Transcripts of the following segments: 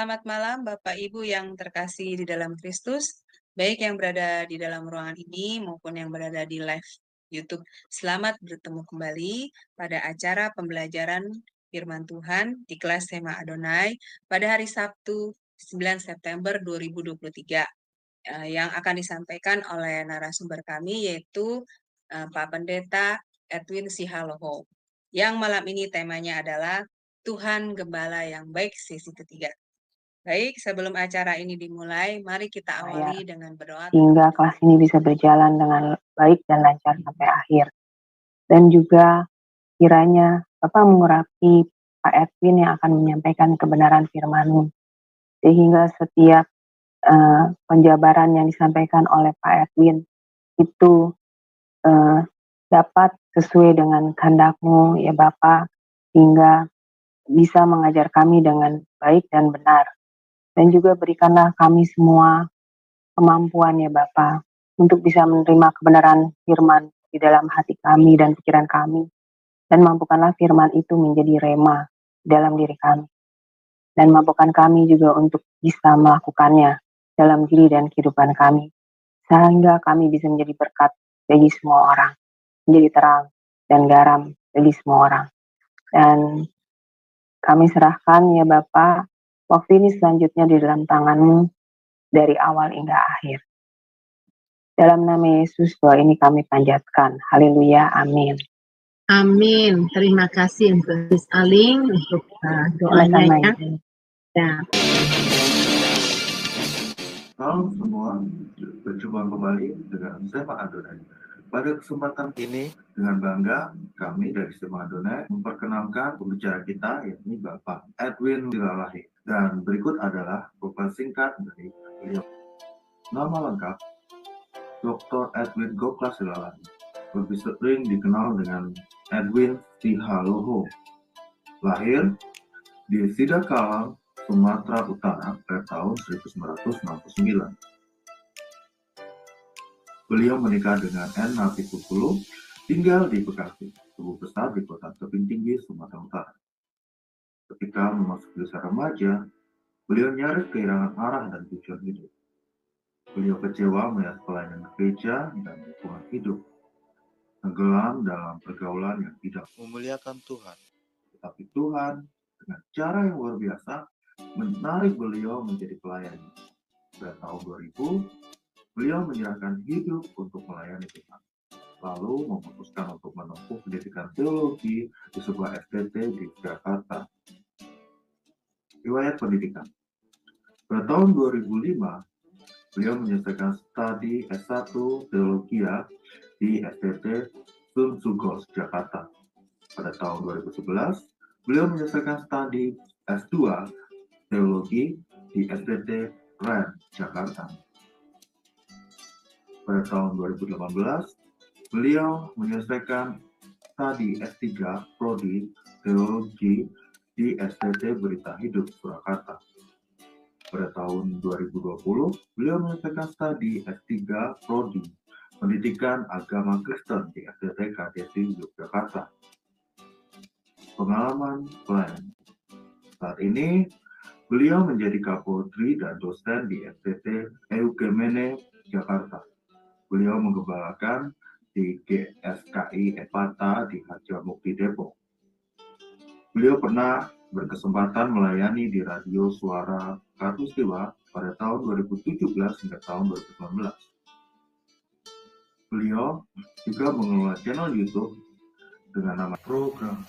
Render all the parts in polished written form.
Selamat malam Bapak Ibu yang terkasih di dalam Kristus, baik yang berada di dalam ruangan ini maupun yang berada di live YouTube. Selamat bertemu kembali pada acara pembelajaran Firman Tuhan di kelas Sema Adonai pada hari Sabtu 9 September 2023 yang akan disampaikan oleh narasumber kami yaitu Pak Pendeta Edwin Sihaloho. Yang malam ini temanya adalah Tuhan Gembala yang Baik sesi ketiga. Baik, sebelum acara ini dimulai, mari kita awali dengan berdoa. Sehingga kelas ini bisa berjalan dengan baik dan lancar sampai akhir. Dan juga kiranya Bapak mengurapi Pak Edwin yang akan menyampaikan kebenaran firman-Mu. Sehingga setiap penjabaran yang disampaikan oleh Pak Edwin itu dapat sesuai dengan kehendak-Mu ya Bapak, sehingga bisa mengajar kami dengan baik dan benar. Dan juga berikanlah kami semua kemampuan ya Bapa untuk bisa menerima kebenaran firman di dalam hati kami dan pikiran kami, dan mampukanlah firman itu menjadi rema dalam diri kami, dan mampukan kami juga untuk bisa melakukannya dalam diri dan kehidupan kami, sehingga kami bisa menjadi berkat bagi semua orang, menjadi terang dan garam bagi semua orang. Dan kami serahkan ya Bapa waktu ini selanjutnya di dalam tangan-Mu dari awal hingga akhir. Dalam nama Yesus doa ini kami panjatkan. Haleluya, amin. Amin. Terima kasih untuk Sis Aling untuk doanya ya. Ya. Halo semua, berjumpa kembali dengan Sema Adonai. Pada kesempatan ini, dengan bangga, kami dari Sema Adonai memperkenalkan pembicara kita, yakni Bapak Edwin Silalahi. Dan berikut adalah profil singkat dari beliau. Nama lengkap, Dr. Edwin Goklas Silalahi. Lebih sering dikenal dengan Edwin Sihaloho. Lahir di Sidakalang, Sumatera Utara pada tahun 1969. Beliau menikah dengan N. Nafikulu, tinggal di Bekasi, tumbuh besar di kota Tebing Tinggi, Sumatera Utara. Ketika memasuki usia remaja, beliau nyaris kehilangan arah dan tujuan hidup. Beliau kecewa melihat pelayanan gereja dan lingkungan hidup, tenggelam dalam pergaulan yang tidak memuliakan Tuhan. Tetapi Tuhan, dengan cara yang luar biasa, menarik beliau menjadi pelayan. Pada tahun 2000, beliau menyerahkan hidup untuk melayani Tuhan, lalu memutuskan untuk menempuh pendidikan teologi di sebuah STT di Jakarta. Riwayat pendidikan. Pada tahun 2005, beliau menyelesaikan studi S1 Teologi di STT Sun Sugos, Jakarta. Pada tahun 2011, beliau menyelesaikan studi S2 Teologi di STT Ren, Jakarta. Pada tahun 2018, beliau menyelesaikan studi S3 Prodi Teologi di STT Berita Hidup, Surakarta. Pada tahun 2020, beliau menyelesaikan studi S3 Prodi Pendidikan Agama Kristen di STT KDSI Yogyakarta. Pengalaman pelayan. Saat ini, beliau menjadi kapolri dan dosen di STT Eugemene, Jakarta. Beliau menggembalakan di GSKI Epata di Harjamukti, Depok. Beliau pernah berkesempatan melayani di Radio Suara Katulistiwa pada tahun 2017 hingga tahun 2019. Beliau juga mengelola channel YouTube dengan nama program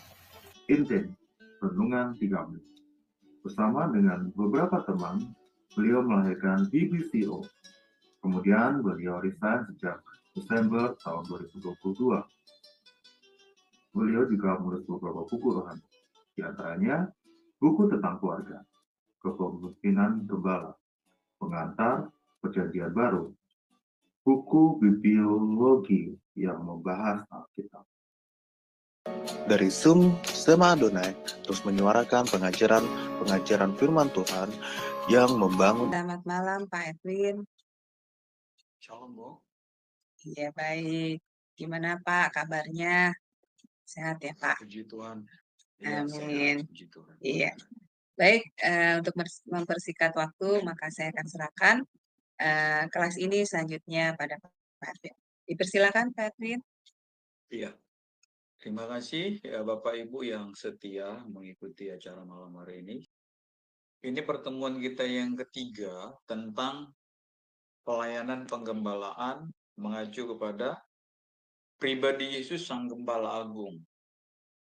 Inten Renungan 3 Menit. Bersama dengan beberapa teman, beliau melahirkan BBCO. Kemudian beliau resign sejak Desember tahun 2022. Beliau juga menulis beberapa buku rohani, di antaranya buku tentang keluarga, kepemimpinan gembala, pengantar perjanjian baru, buku bibliologi yang membahas Alkitab. Dari Sema Adonai terus menyuarakan pengajaran firman Tuhan yang membangun. Selamat malam Pak Edwin. Shalom, Bu. Iya baik. Gimana Pak kabarnya? Sehat ya Pak? Puji Tuhan. Amin. Puji Tuhan. Iya. Baik, untuk mempersingkat waktu, maka saya akan serahkan kelas ini selanjutnya pada Pak Edwin. Dipersilakan Pak Edwin. Iya, terima kasih ya Bapak Ibu yang setia mengikuti acara malam hari ini. Ini pertemuan kita yang ketiga tentang pelayanan penggembalaan mengacu kepada pribadi Yesus Sang Gembala Agung.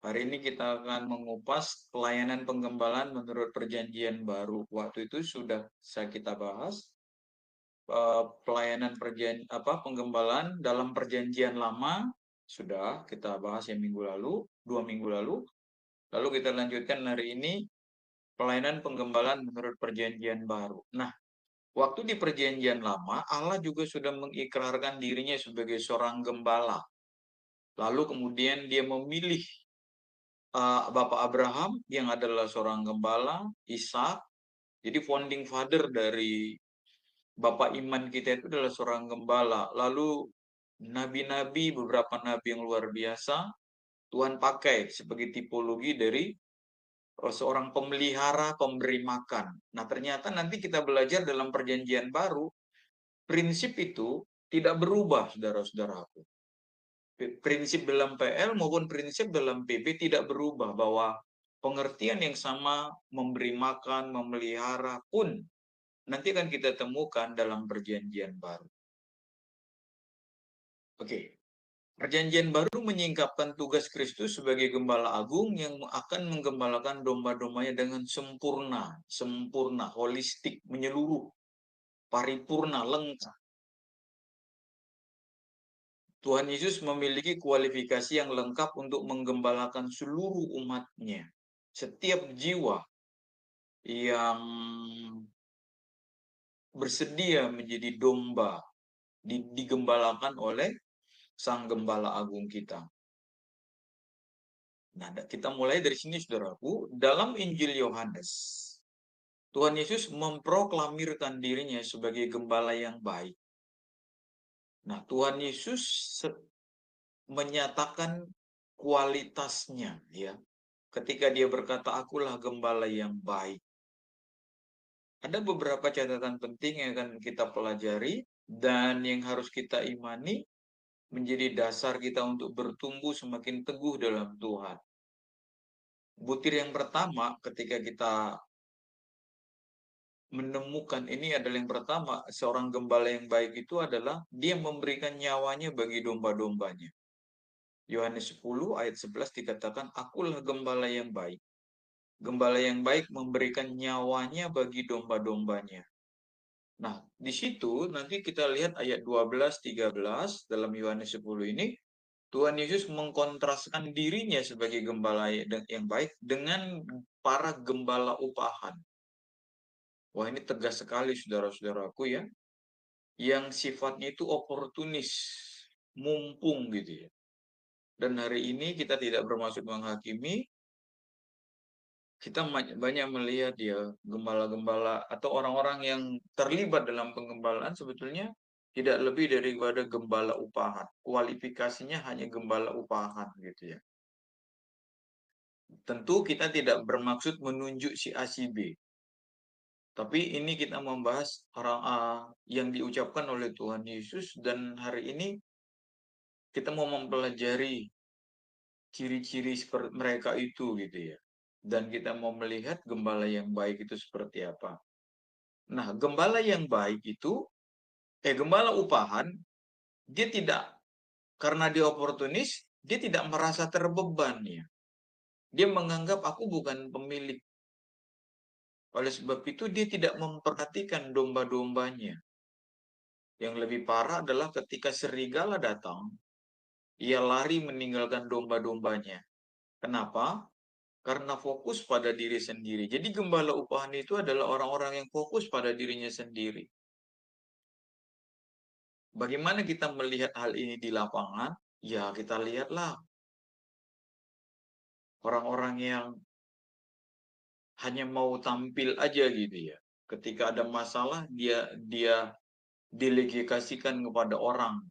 Hari ini kita akan mengupas pelayanan penggembalaan menurut Perjanjian Baru. Waktu itu sudah kita bahas pelayanan penggembalaan dalam Perjanjian Lama, sudah kita bahas yang minggu lalu, 2 minggu lalu. Lalu kita lanjutkan hari ini pelayanan penggembalaan menurut Perjanjian Baru. Nah, waktu di Perjanjian Lama, Allah juga sudah mengikrarkan dirinya sebagai seorang gembala. Lalu kemudian dia memilih Bapak Abraham yang adalah seorang gembala, Ishak. Jadi founding father dari Bapak iman kita itu adalah seorang gembala. Lalu nabi-nabi, beberapa nabi yang luar biasa, Tuhan pakai sebagai tipologi dari seorang pemelihara, pemberi makan. Nah, ternyata nanti kita belajar dalam Perjanjian Baru, prinsip itu tidak berubah, saudara-saudaraku. Prinsip dalam PL maupun prinsip dalam PB tidak berubah, bahwa pengertian yang sama memberi makan, memelihara pun nanti akan kita temukan dalam Perjanjian Baru. Oke. Perjanjian Baru menyingkapkan tugas Kristus sebagai Gembala Agung yang akan menggembalakan domba-dombanya dengan sempurna, holistik, menyeluruh, paripurna, lengkap. Tuhan Yesus memiliki kualifikasi yang lengkap untuk menggembalakan seluruh umatnya. Setiap jiwa yang bersedia menjadi domba digembalakan oleh Sang Gembala Agung kita. Nah, kita mulai dari sini, saudaraku. Dalam Injil Yohanes, Tuhan Yesus memproklamirkan dirinya sebagai gembala yang baik. Nah, Tuhan Yesus menyatakan kualitasnya, ya, ketika dia berkata, "Akulah gembala yang baik." Ada beberapa catatan penting yang akan kita pelajari dan yang harus kita imani menjadi dasar kita untuk bertumbuh semakin teguh dalam Tuhan. Butir yang pertama ketika kita menemukan ini adalah yang pertama, seorang gembala yang baik itu adalah dia memberikan nyawanya bagi domba-dombanya. Yohanes 10 ayat 11 dikatakan, "Akulah gembala yang baik. Gembala yang baik memberikan nyawanya bagi domba-dombanya." Nah, di situ nanti kita lihat ayat 12-13 dalam Yohanes 10 ini, Tuhan Yesus mengkontraskan dirinya sebagai gembala yang baik dengan para gembala upahan. Wah, ini tegas sekali, saudara-saudaraku, ya. Yang sifatnya itu oportunis, mumpung gitu ya. Dan hari ini kita tidak bermaksud menghakimi, kita banyak melihat ya gembala-gembala atau orang-orang yang terlibat dalam penggembalaan sebetulnya tidak lebih daripada gembala upahan. Kualifikasinya hanya gembala upahan gitu ya. Tentu kita tidak bermaksud menunjuk si A si B. Tapi ini kita membahas orang yang diucapkan oleh Tuhan Yesus, dan hari ini kita mau mempelajari ciri-ciri seperti mereka itu gitu ya. Dan kita mau melihat gembala yang baik itu seperti apa. Nah, gembala yang baik itu, gembala upahan, dia tidak, karena dia oportunis, dia tidak merasa terbeban ya. Dia menganggap aku bukan pemilik. Oleh sebab itu dia tidak memperhatikan domba-dombanya. Yang lebih parah adalah ketika serigala datang, ia lari meninggalkan domba-dombanya. Kenapa? Karena fokus pada diri sendiri. Jadi gembala upahan itu adalah orang-orang yang fokus pada dirinya sendiri. Bagaimana kita melihat hal ini di lapangan? Ya, kita lihatlah orang-orang yang hanya mau tampil aja gitu ya. Ketika ada masalah, dia delegasikan kepada orang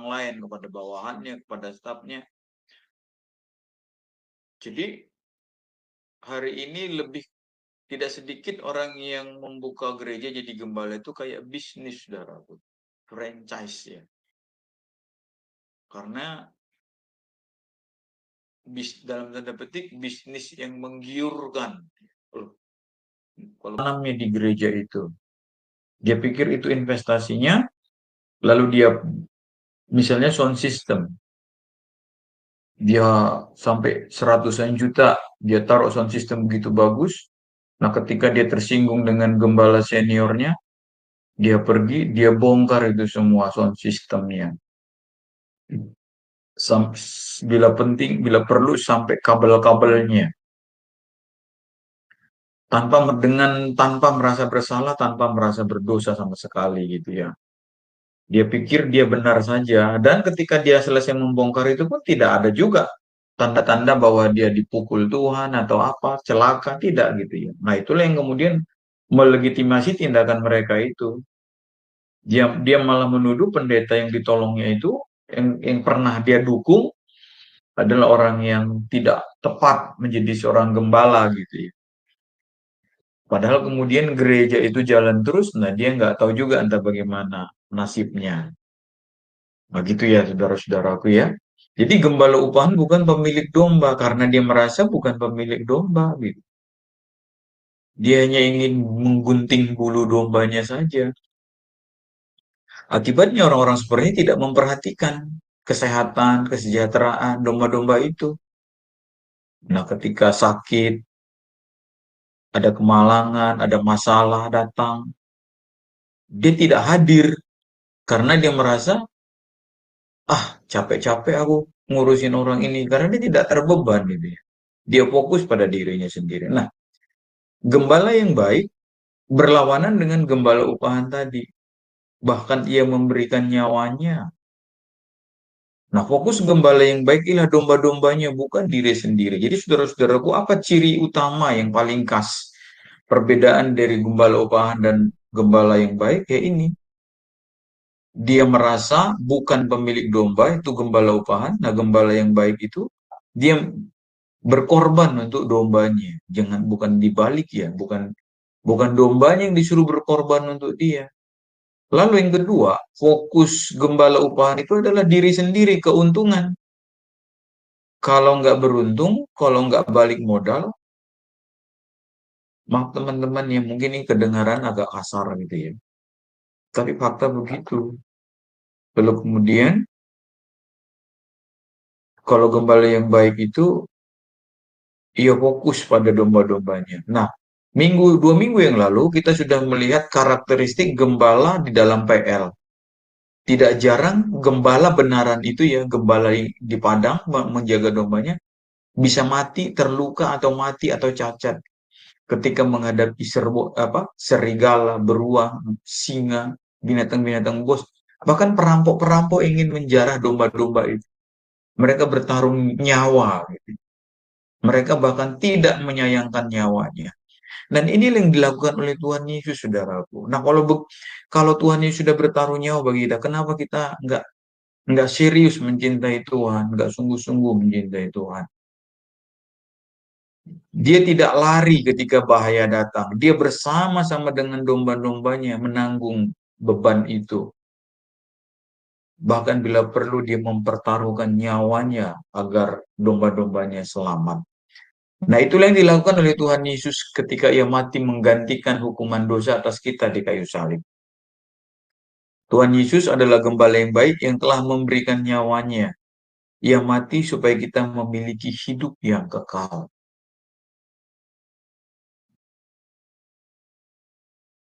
lain, kepada bawahannya, kepada stafnya. Jadi hari ini tidak sedikit orang yang membuka gereja jadi gembala itu kayak bisnis, saudaraku. Franchise ya. Karena dalam tanda petik bisnis yang menggiurkan. Kalau tanamnya di gereja itu, dia pikir itu investasinya, lalu dia misalnya sound system, dia sampai seratusan juta, dia taruh sound system begitu bagus. Nah, ketika dia tersinggung dengan gembala seniornya, dia pergi, dia bongkar itu semua sound systemnya. Bila penting, bila perlu sampai kabel-kabelnya. Tanpa merasa bersalah, tanpa merasa berdosa sama sekali gitu ya. Dia pikir dia benar saja, dan ketika dia selesai membongkar itu pun tidak ada juga tanda-tanda bahwa dia dipukul Tuhan atau apa, celaka, tidak gitu ya. Nah, itulah yang kemudian melegitimasi tindakan mereka itu. Dia malah menuduh pendeta yang ditolongnya itu, yang pernah dia dukung, adalah orang yang tidak tepat menjadi seorang gembala gitu ya. Padahal kemudian gereja itu jalan terus, nah dia nggak tahu juga entah bagaimana nasibnya. Nah gitu ya saudara-saudaraku ya. Jadi gembala upahan bukan pemilik domba karena dia merasa bukan pemilik domba gitu. Dia hanya ingin menggunting bulu dombanya saja. Akibatnya orang-orang seperti ini tidak memperhatikan kesehatan, kesejahteraan domba-domba itu. Nah, ketika sakit, ada kemalangan, ada masalah datang, dia tidak hadir karena dia merasa, ah, capek-capek aku ngurusin orang ini karena dia tidak terbeban gitu ya. Dia fokus pada dirinya sendiri. Nah, gembala yang baik berlawanan dengan gembala upahan tadi. Bahkan ia memberikan nyawanya. Nah, fokus gembala yang baik ialah domba-dombanya, bukan diri sendiri. Jadi, saudara-saudaraku, apa ciri utama yang paling khas perbedaan dari gembala upahan dan gembala yang baik? Ya ini, dia merasa bukan pemilik domba, itu gembala upahan. Nah, gembala yang baik itu, dia berkorban untuk dombanya. Bukan dibalik ya, bukan dombanya yang disuruh berkorban untuk dia. Lalu yang kedua, fokus gembala upahan itu adalah diri sendiri, keuntungan. Kalau nggak beruntung, kalau nggak balik modal, maaf teman-teman yang mungkin ini kedengaran agak kasar gitu ya. Tapi fakta begitu. Lalu kemudian, kalau gembala yang baik itu, ia fokus pada domba-dombanya. Nah, 2 minggu yang lalu, kita sudah melihat karakteristik gembala di dalam PL. Tidak jarang gembala benaran itu ya, gembala di padang menjaga dombanya, bisa mati, terluka, atau mati, atau cacat ketika menghadapi serigala, beruang, singa, binatang-binatang bos. Bahkan perampok-perampok ingin menjarah domba-domba itu. Mereka bertarung nyawa. Gitu. Mereka bahkan tidak menyayangkan nyawanya. Dan inilah yang dilakukan oleh Tuhan Yesus, saudaraku. Nah, kalau Tuhan Yesus sudah bertaruh nyawa bagi kita, kenapa kita nggak serius mencintai Tuhan, nggak sungguh-sungguh mencintai Tuhan? Dia tidak lari ketika bahaya datang. Dia bersama-sama dengan domba-dombanya menanggung beban itu. Bahkan bila perlu dia mempertaruhkan nyawanya agar domba-dombanya selamat. Nah, itulah yang dilakukan oleh Tuhan Yesus ketika ia mati menggantikan hukuman dosa atas kita di kayu salib. Tuhan Yesus adalah gembala yang baik yang telah memberikan nyawanya. Ia mati supaya kita memiliki hidup yang kekal.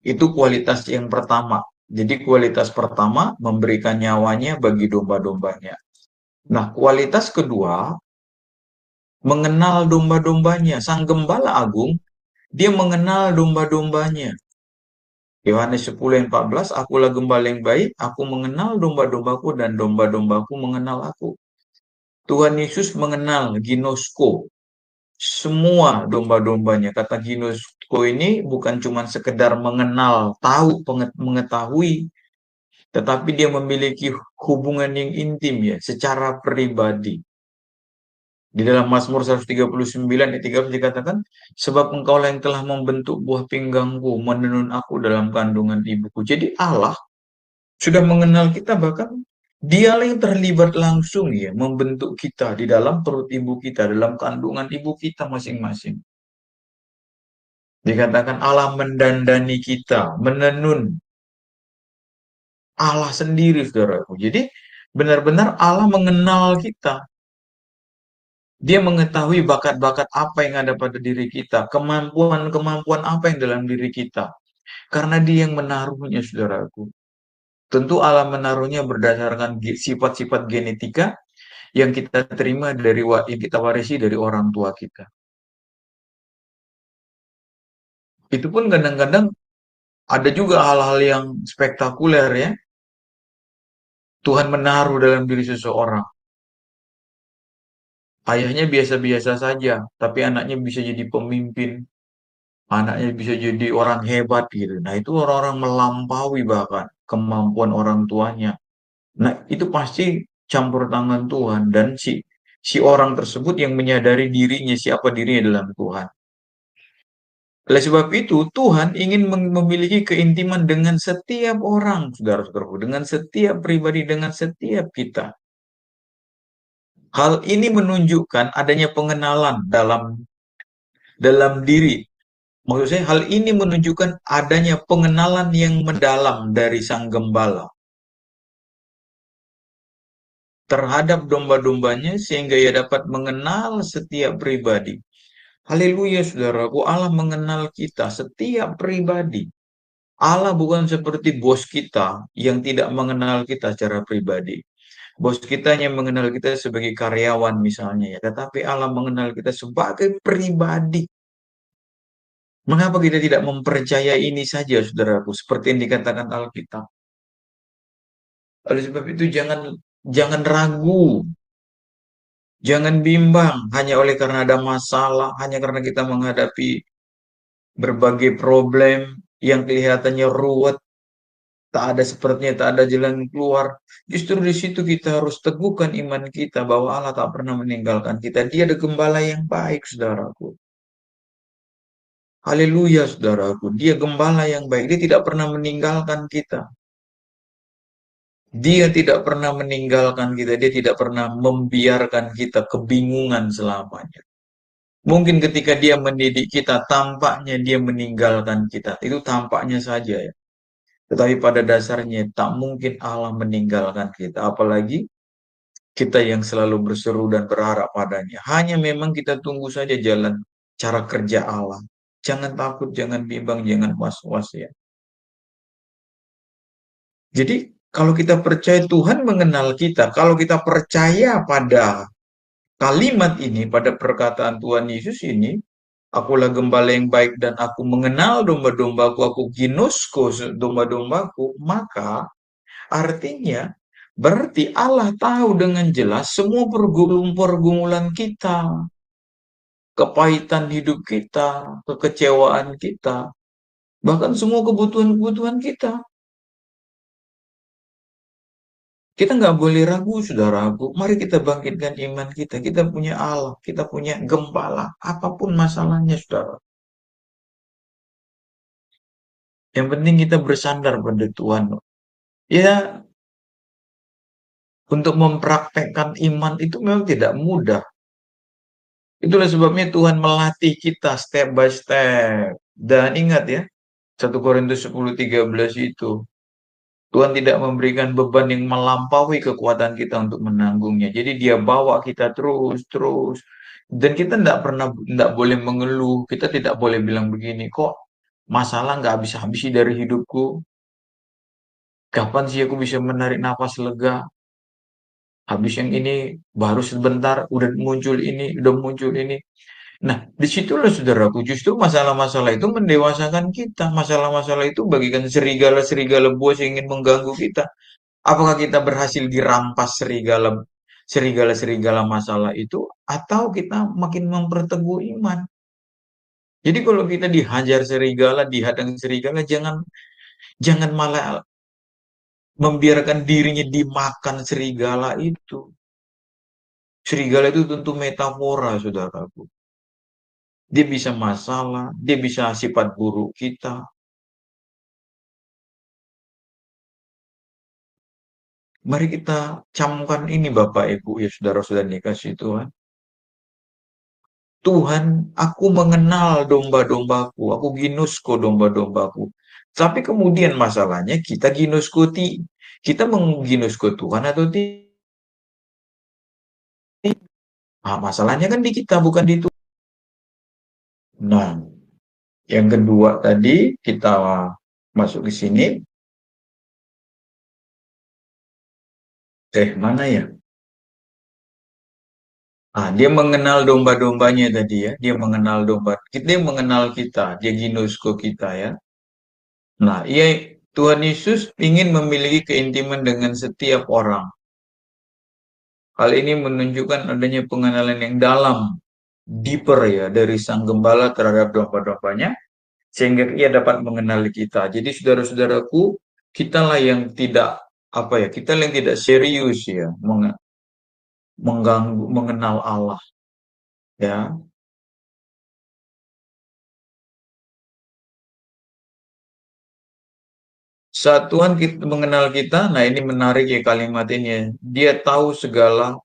Itu kualitas yang pertama. Jadi kualitas pertama memberikan nyawanya bagi domba-dombanya. Nah, kualitas kedua mengenal domba-dombanya. Sang Gembala Agung, dia mengenal domba-dombanya. Yohanes 10:14, akulah gembala yang baik, aku mengenal domba-dombaku dan domba-dombaku mengenal aku. Tuhan Yesus mengenal ginosko, semua domba-dombanya. Kata ginosko ini bukan cuma sekedar mengenal, mengetahui, tetapi dia memiliki hubungan yang intim ya, secara pribadi. Di dalam Mazmur 139 ayat 13 dikatakan, sebab engkaulah yang telah membentuk buah pinggangku, menenun aku dalam kandungan ibuku. Jadi Allah sudah mengenal kita, bahkan dialah yang terlibat langsung ya membentuk kita di dalam perut ibu kita, dalam kandungan ibu kita masing-masing. Dikatakan Allah mendandani kita, menenun. Allah sendiri, saudaraku. Jadi benar-benar Allah mengenal kita. Dia mengetahui bakat-bakat apa yang ada pada diri kita, kemampuan-kemampuan apa yang dalam diri kita. Karena dia yang menaruhnya, saudaraku. Tentu Allah menaruhnya berdasarkan sifat-sifat genetika yang kita terima yang kita warisi dari orang tua kita. Itu pun kadang-kadang ada juga hal-hal yang spektakuler ya. Tuhan menaruh dalam diri seseorang. Ayahnya biasa-biasa saja, tapi anaknya bisa jadi pemimpin, anaknya bisa jadi orang hebat gitu. Nah, itu orang-orang melampaui bahkan kemampuan orang tuanya. Nah, itu pasti campur tangan Tuhan dan si orang tersebut yang menyadari dirinya siapa dirinya dalam Tuhan. Oleh sebab itu, Tuhan ingin memiliki keintiman dengan setiap orang, saudara-saudaraku, dengan setiap pribadi, dengan setiap kita. Hal ini menunjukkan adanya pengenalan dalam diri. Maksud saya, hal ini menunjukkan adanya pengenalan yang mendalam dari Sang Gembala terhadap domba-dombanya sehingga ia dapat mengenal setiap pribadi. Haleluya, saudaraku, Allah mengenal kita, setiap pribadi. Allah bukan seperti bos kita yang tidak mengenal kita secara pribadi. Bos kita hanya mengenal kita sebagai karyawan misalnya ya, tetapi Allah mengenal kita sebagai pribadi. Mengapa kita tidak mempercayai ini saja, saudaraku, seperti yang dikatakan Alkitab? Oleh sebab itu jangan ragu, jangan bimbang hanya oleh karena ada masalah, hanya karena kita menghadapi berbagai problem yang kelihatannya ruwet, tak ada sepertinya, tak ada jalan keluar. Justru di situ kita harus teguhkan iman kita bahwa Allah tak pernah meninggalkan kita. Dia ada gembala yang baik, saudaraku. Haleluya, saudaraku. Dia gembala yang baik. Dia tidak pernah meninggalkan kita. Dia tidak pernah meninggalkan kita. Dia tidak pernah membiarkan kita kebingungan selamanya. Mungkin ketika dia mendidik kita, tampaknya dia meninggalkan kita. Itu tampaknya saja ya. Tetapi pada dasarnya tak mungkin Allah meninggalkan kita. Apalagi kita yang selalu berseru dan berharap padanya. Hanya memang kita tunggu saja jalan cara kerja Allah. Jangan takut, jangan bimbang, jangan was-was ya. Jadi kalau kita percaya Tuhan mengenal kita, kalau kita percaya pada kalimat ini, pada perkataan Tuhan Yesus ini, akulah gembala yang baik dan aku mengenal domba-dombaku, aku ginosko domba-dombaku, maka artinya berarti Allah tahu dengan jelas semua pergumulan kita, kepahitan hidup kita, kekecewaan kita, bahkan semua kebutuhan-kebutuhan kita. Kita nggak boleh ragu, saudaraku. Mari kita bangkitkan iman kita. Kita punya Allah, kita punya gembala. Apapun masalahnya, saudara. Yang penting kita bersandar pada Tuhan. Ya, untuk mempraktekkan iman itu memang tidak mudah. Itulah sebabnya Tuhan melatih kita step by step. Dan ingat ya, 1 Korintus 10:13 itu. Tuhan tidak memberikan beban yang melampaui kekuatan kita untuk menanggungnya. Jadi dia bawa kita terus. Dan kita tidak boleh mengeluh. Kita tidak boleh bilang begini, kok masalah nggak habis-habis dari hidupku. Kapan sih aku bisa menarik nafas lega? Habis yang ini baru sebentar udah muncul ini. Nah, disitulah saudaraku, justru masalah-masalah itu mendewasakan kita. Masalah-masalah itu bagikan serigala-serigala buas yang ingin mengganggu kita. Apakah kita berhasil dirampas serigala-serigala masalah itu, atau kita makin memperteguh iman? Jadi kalau kita dihajar serigala, dihadang serigala, jangan malah membiarkan dirinya dimakan serigala itu. Serigala itu tentu metafora, saudaraku. Dia bisa masalah, dia bisa sifat buruk kita. Mari kita camkan ini Bapak Ibu ya saudara-saudara dikasih Tuhan. Tuhan, aku mengenal domba-dombaku, aku ginusko domba-dombaku. Tapi kemudian masalahnya kita kita mengginusko Tuhan atau tidak? Nah, masalahnya kan di kita, bukan di Tuhan. Nah, yang kedua tadi kita masuk ke sini. Mana ya? Dia mengenal domba-dombanya tadi ya. Dia mengenal domba. Dia mengenal kita. Dia ginusko kita ya. Nah, Tuhan Yesus ingin memiliki keintiman dengan setiap orang. Hal ini menunjukkan adanya pengenalan yang dalam, deeper ya, dari sang gembala terhadap domba-dombanya, sehingga ia dapat mengenali kita. Jadi saudara-saudaraku, kitalah yang tidak kita yang tidak serius ya, mengenal Allah ya. Saat Tuhan mengenal kita, nah ini menarik ya kalimat ini ya. Dia tahu segala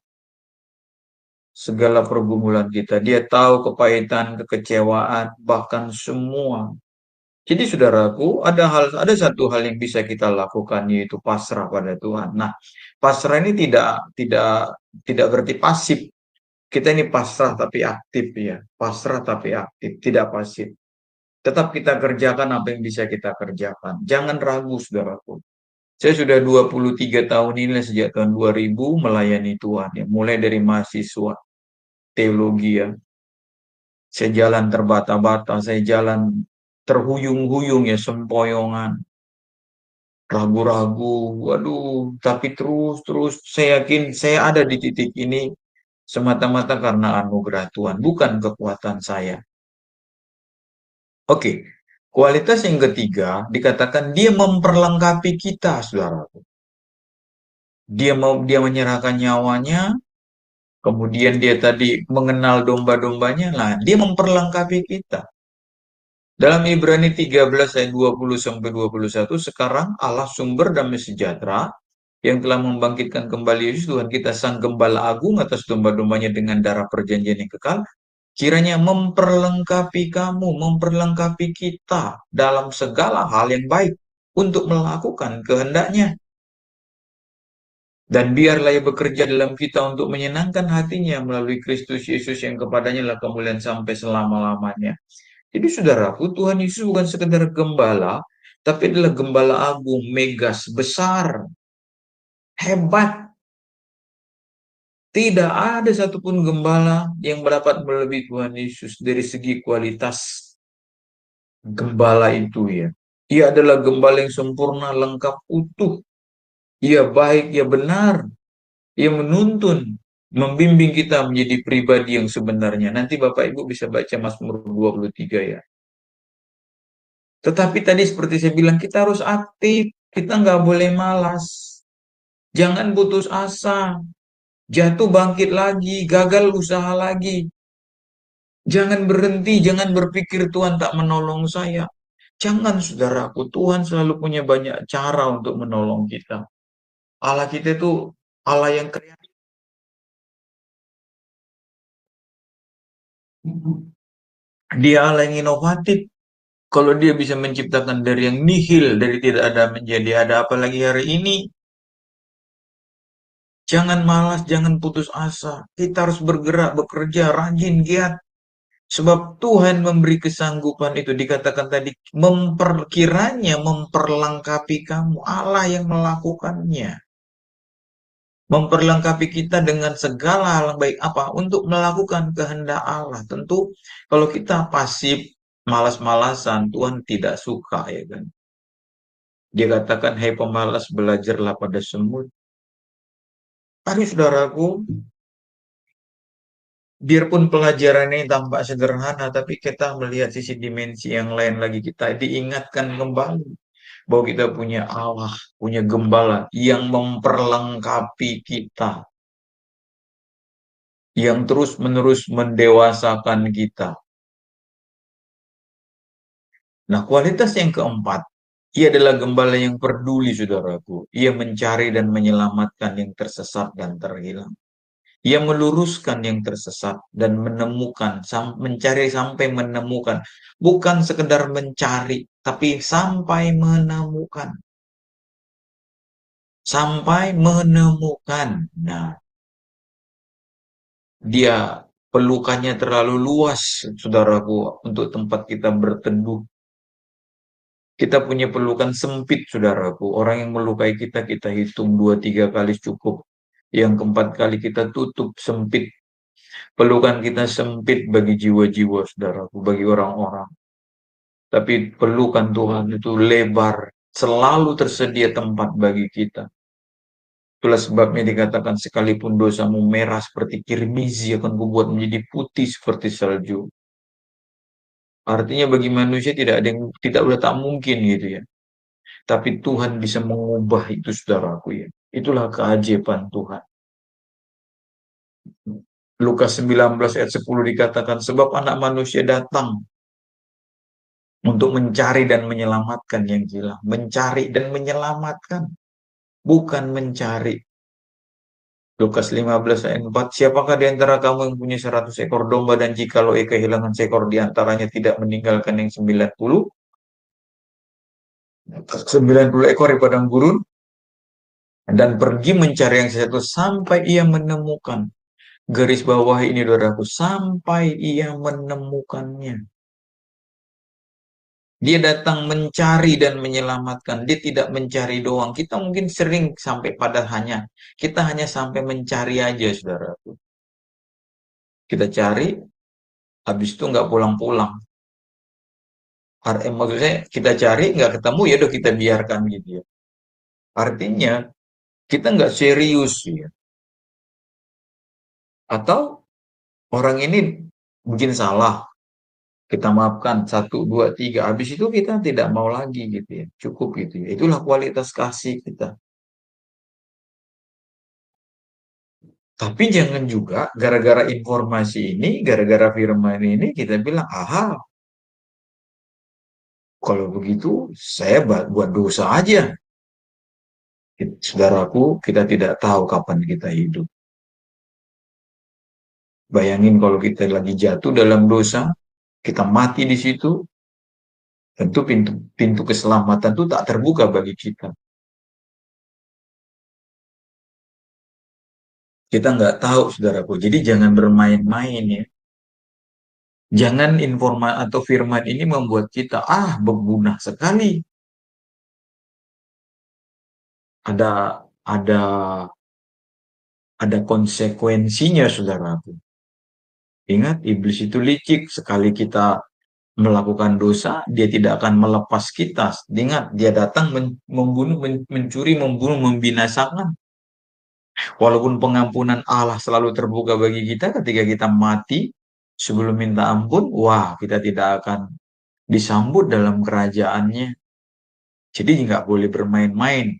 pergumulan kita. Dia tahu kepahitan, kekecewaan, bahkan semua. Jadi saudaraku, ada satu hal yang bisa kita lakukan yaitu pasrah pada Tuhan. Nah, pasrah ini tidak berarti pasif. Kita ini pasrah tapi aktif ya. Pasrah tapi aktif, tidak pasif. Tetap kita kerjakan apa yang bisa kita kerjakan. Jangan ragu saudaraku. Saya sudah 23 tahun ini sejak tahun 2000 melayani Tuhan ya. Mulai dari mahasiswa teologi ya. Saya jalan terbata-bata, saya jalan terhuyung-huyung ya, sempoyongan, ragu-ragu, waduh, tapi terus saya yakin saya ada di titik ini semata-mata karena anugerah Tuhan, bukan kekuatan saya. Oke, kualitas yang ketiga dikatakan dia memperlengkapi kita, saudaraku. Dia menyerahkan nyawanya, kemudian dia tadi mengenal domba-dombanya, nah dia memperlengkapi kita. Dalam Ibrani 13 ayat 20-21, sekarang Allah sumber damai sejahtera yang telah membangkitkan kembali Yesus Tuhan kita sang gembala agung atas domba-dombanya dengan darah perjanjian yang kekal, kiranya memperlengkapi kamu, memperlengkapi kita dalam segala hal yang baik untuk melakukan kehendaknya. Dan biarlah ia bekerja dalam kita untuk menyenangkan hatinya melalui Kristus Yesus yang kepadanya lah kemuliaan sampai selama-lamanya. Jadi saudaraku, Tuhan Yesus bukan sekedar gembala, tapi adalah gembala agung, megas, besar, hebat. Tidak ada satupun gembala yang dapat melebihi Tuhan Yesus dari segi kualitas gembala itu ya. Ia adalah gembala yang sempurna, lengkap, utuh. Ia baik, ia benar. Ia menuntun, membimbing kita menjadi pribadi yang sebenarnya. Nanti Bapak Ibu bisa baca Mazmur 23 ya. Tetapi tadi seperti saya bilang, kita harus aktif. Kita nggak boleh malas. Jangan putus asa. Jatuh bangkit lagi, gagal usaha lagi. Jangan berhenti, jangan berpikir Tuhan tak menolong saya. Jangan saudaraku, Tuhan selalu punya banyak cara untuk menolong kita. Allah kita itu Allah yang kreatif. Dia Allah yang inovatif. Kalau dia bisa menciptakan dari yang nihil, dari tidak ada menjadi ada, apalagi hari ini. Jangan malas, jangan putus asa. Kita harus bergerak, bekerja, rajin, giat. Sebab Tuhan memberi kesanggupan itu. Dikatakan tadi, memperkiranya, memperlengkapi kamu. Allah yang melakukannya. Memperlengkapi kita dengan segala hal yang baik. Apa? Untuk melakukan kehendak Allah. Tentu kalau kita pasif, malas-malasan, Tuhan tidak suka ya kan. Dia katakan, hai pemalas, belajarlah pada semut. Tapi saudaraku, biarpun pelajarannya tampak sederhana, tapi kita melihat sisi dimensi yang lain lagi. Kita diingatkan kembali bahwa kita punya Allah, punya gembala yang memperlengkapi kita. yang terus-menerus mendewasakan kita. Nah, kualitas yang keempat, ia adalah gembala yang peduli, saudaraku. Ia mencari dan menyelamatkan yang tersesat dan terhilang. Ia meluruskan yang tersesat dan menemukan, mencari sampai menemukan. Bukan sekedar mencari, tapi sampai menemukan. Sampai menemukan. Nah, dia pelukannya terlalu luas, saudaraku, untuk tempat kita berteduh. Kita punya pelukan sempit, saudaraku. Orang yang melukai kita, kita hitung 2-3 kali cukup. Yang keempat kali kita tutup sempit. Pelukan kita sempit bagi jiwa-jiwa, saudaraku, bagi orang-orang. Tapi pelukan Tuhan itu lebar, selalu tersedia tempat bagi kita. Itulah sebabnya dikatakan sekalipun dosamu merah seperti kirmizi akan kubuat menjadi putih seperti salju. Artinya bagi manusia tidak ada yang tidak tak mungkin gitu ya. Tapi Tuhan bisa mengubah itu, saudaraku ya. Itulah keajaiban Tuhan. Lukas 19 ayat 10 dikatakan, sebab anak manusia datang untuk mencari dan menyelamatkan yang hilang. Mencari dan menyelamatkan. Bukan mencari. Lukas 15 ayat 4, siapakah di antara kamu yang punya 100 ekor domba dan jikalau ia kehilangan seekor di antaranya tidak meninggalkan yang 90 ekor di padang gurun dan pergi mencari yang satu sampai ia menemukan. Garis bawah ini, saudaraku, sampai ia menemukannya. Dia datang mencari dan menyelamatkan. Dia tidak mencari doang. Kita mungkin sering sampai pada kita hanya sampai mencari aja, saudaraku. Kita cari, habis itu nggak pulang-pulang. Maksudnya kita cari, nggak ketemu, ya udah kita biarkan gitu ya. Artinya, kita nggak serius ya. Atau orang ini bikin salah, kita maafkan 1, 2, 3. Habis itu kita tidak mau lagi gitu ya. Cukup gitu ya. Itulah kualitas kasih kita. Tapi jangan juga gara-gara informasi ini, gara-gara firman ini kita bilang, aha, kalau begitu saya buat dosa aja. Saudaraku, kita tidak tahu kapan kita hidup. Bayangin kalau kita lagi jatuh dalam dosa, kita mati di situ, tentu pintu keselamatan itu tak terbuka bagi kita. Kita nggak tahu, saudaraku. Jadi jangan bermain-main ya. Jangan informasi atau firman ini membuat kita berguna sekali. Ada konsekuensinya, saudaraku. Ingat, iblis itu licik. Sekali kita melakukan dosa, dia tidak akan melepas kita. Ingat, dia datang membunuh, mencuri, membunuh, membinasakan. Walaupun pengampunan Allah selalu terbuka bagi kita, ketika kita mati sebelum minta ampun, kita tidak akan disambut dalam kerajaannya. Jadi nggak boleh bermain-main.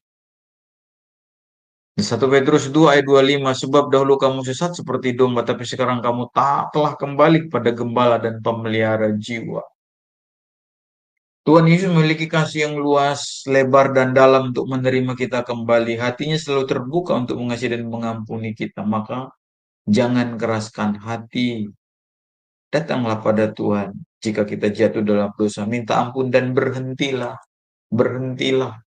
1 Petrus 2 ayat 25, sebab dahulu kamu sesat seperti domba, tapi sekarang kamu telah kembali kepada gembala dan pemelihara jiwa. Tuhan Yesus memiliki kasih yang luas, lebar, dan dalam untuk menerima kita kembali. Hatinya selalu terbuka untuk mengasihi dan mengampuni kita. Maka jangan keraskan hati. Datanglah pada Tuhan jika kita jatuh dalam dosa. Minta ampun dan berhentilah. Berhentilah.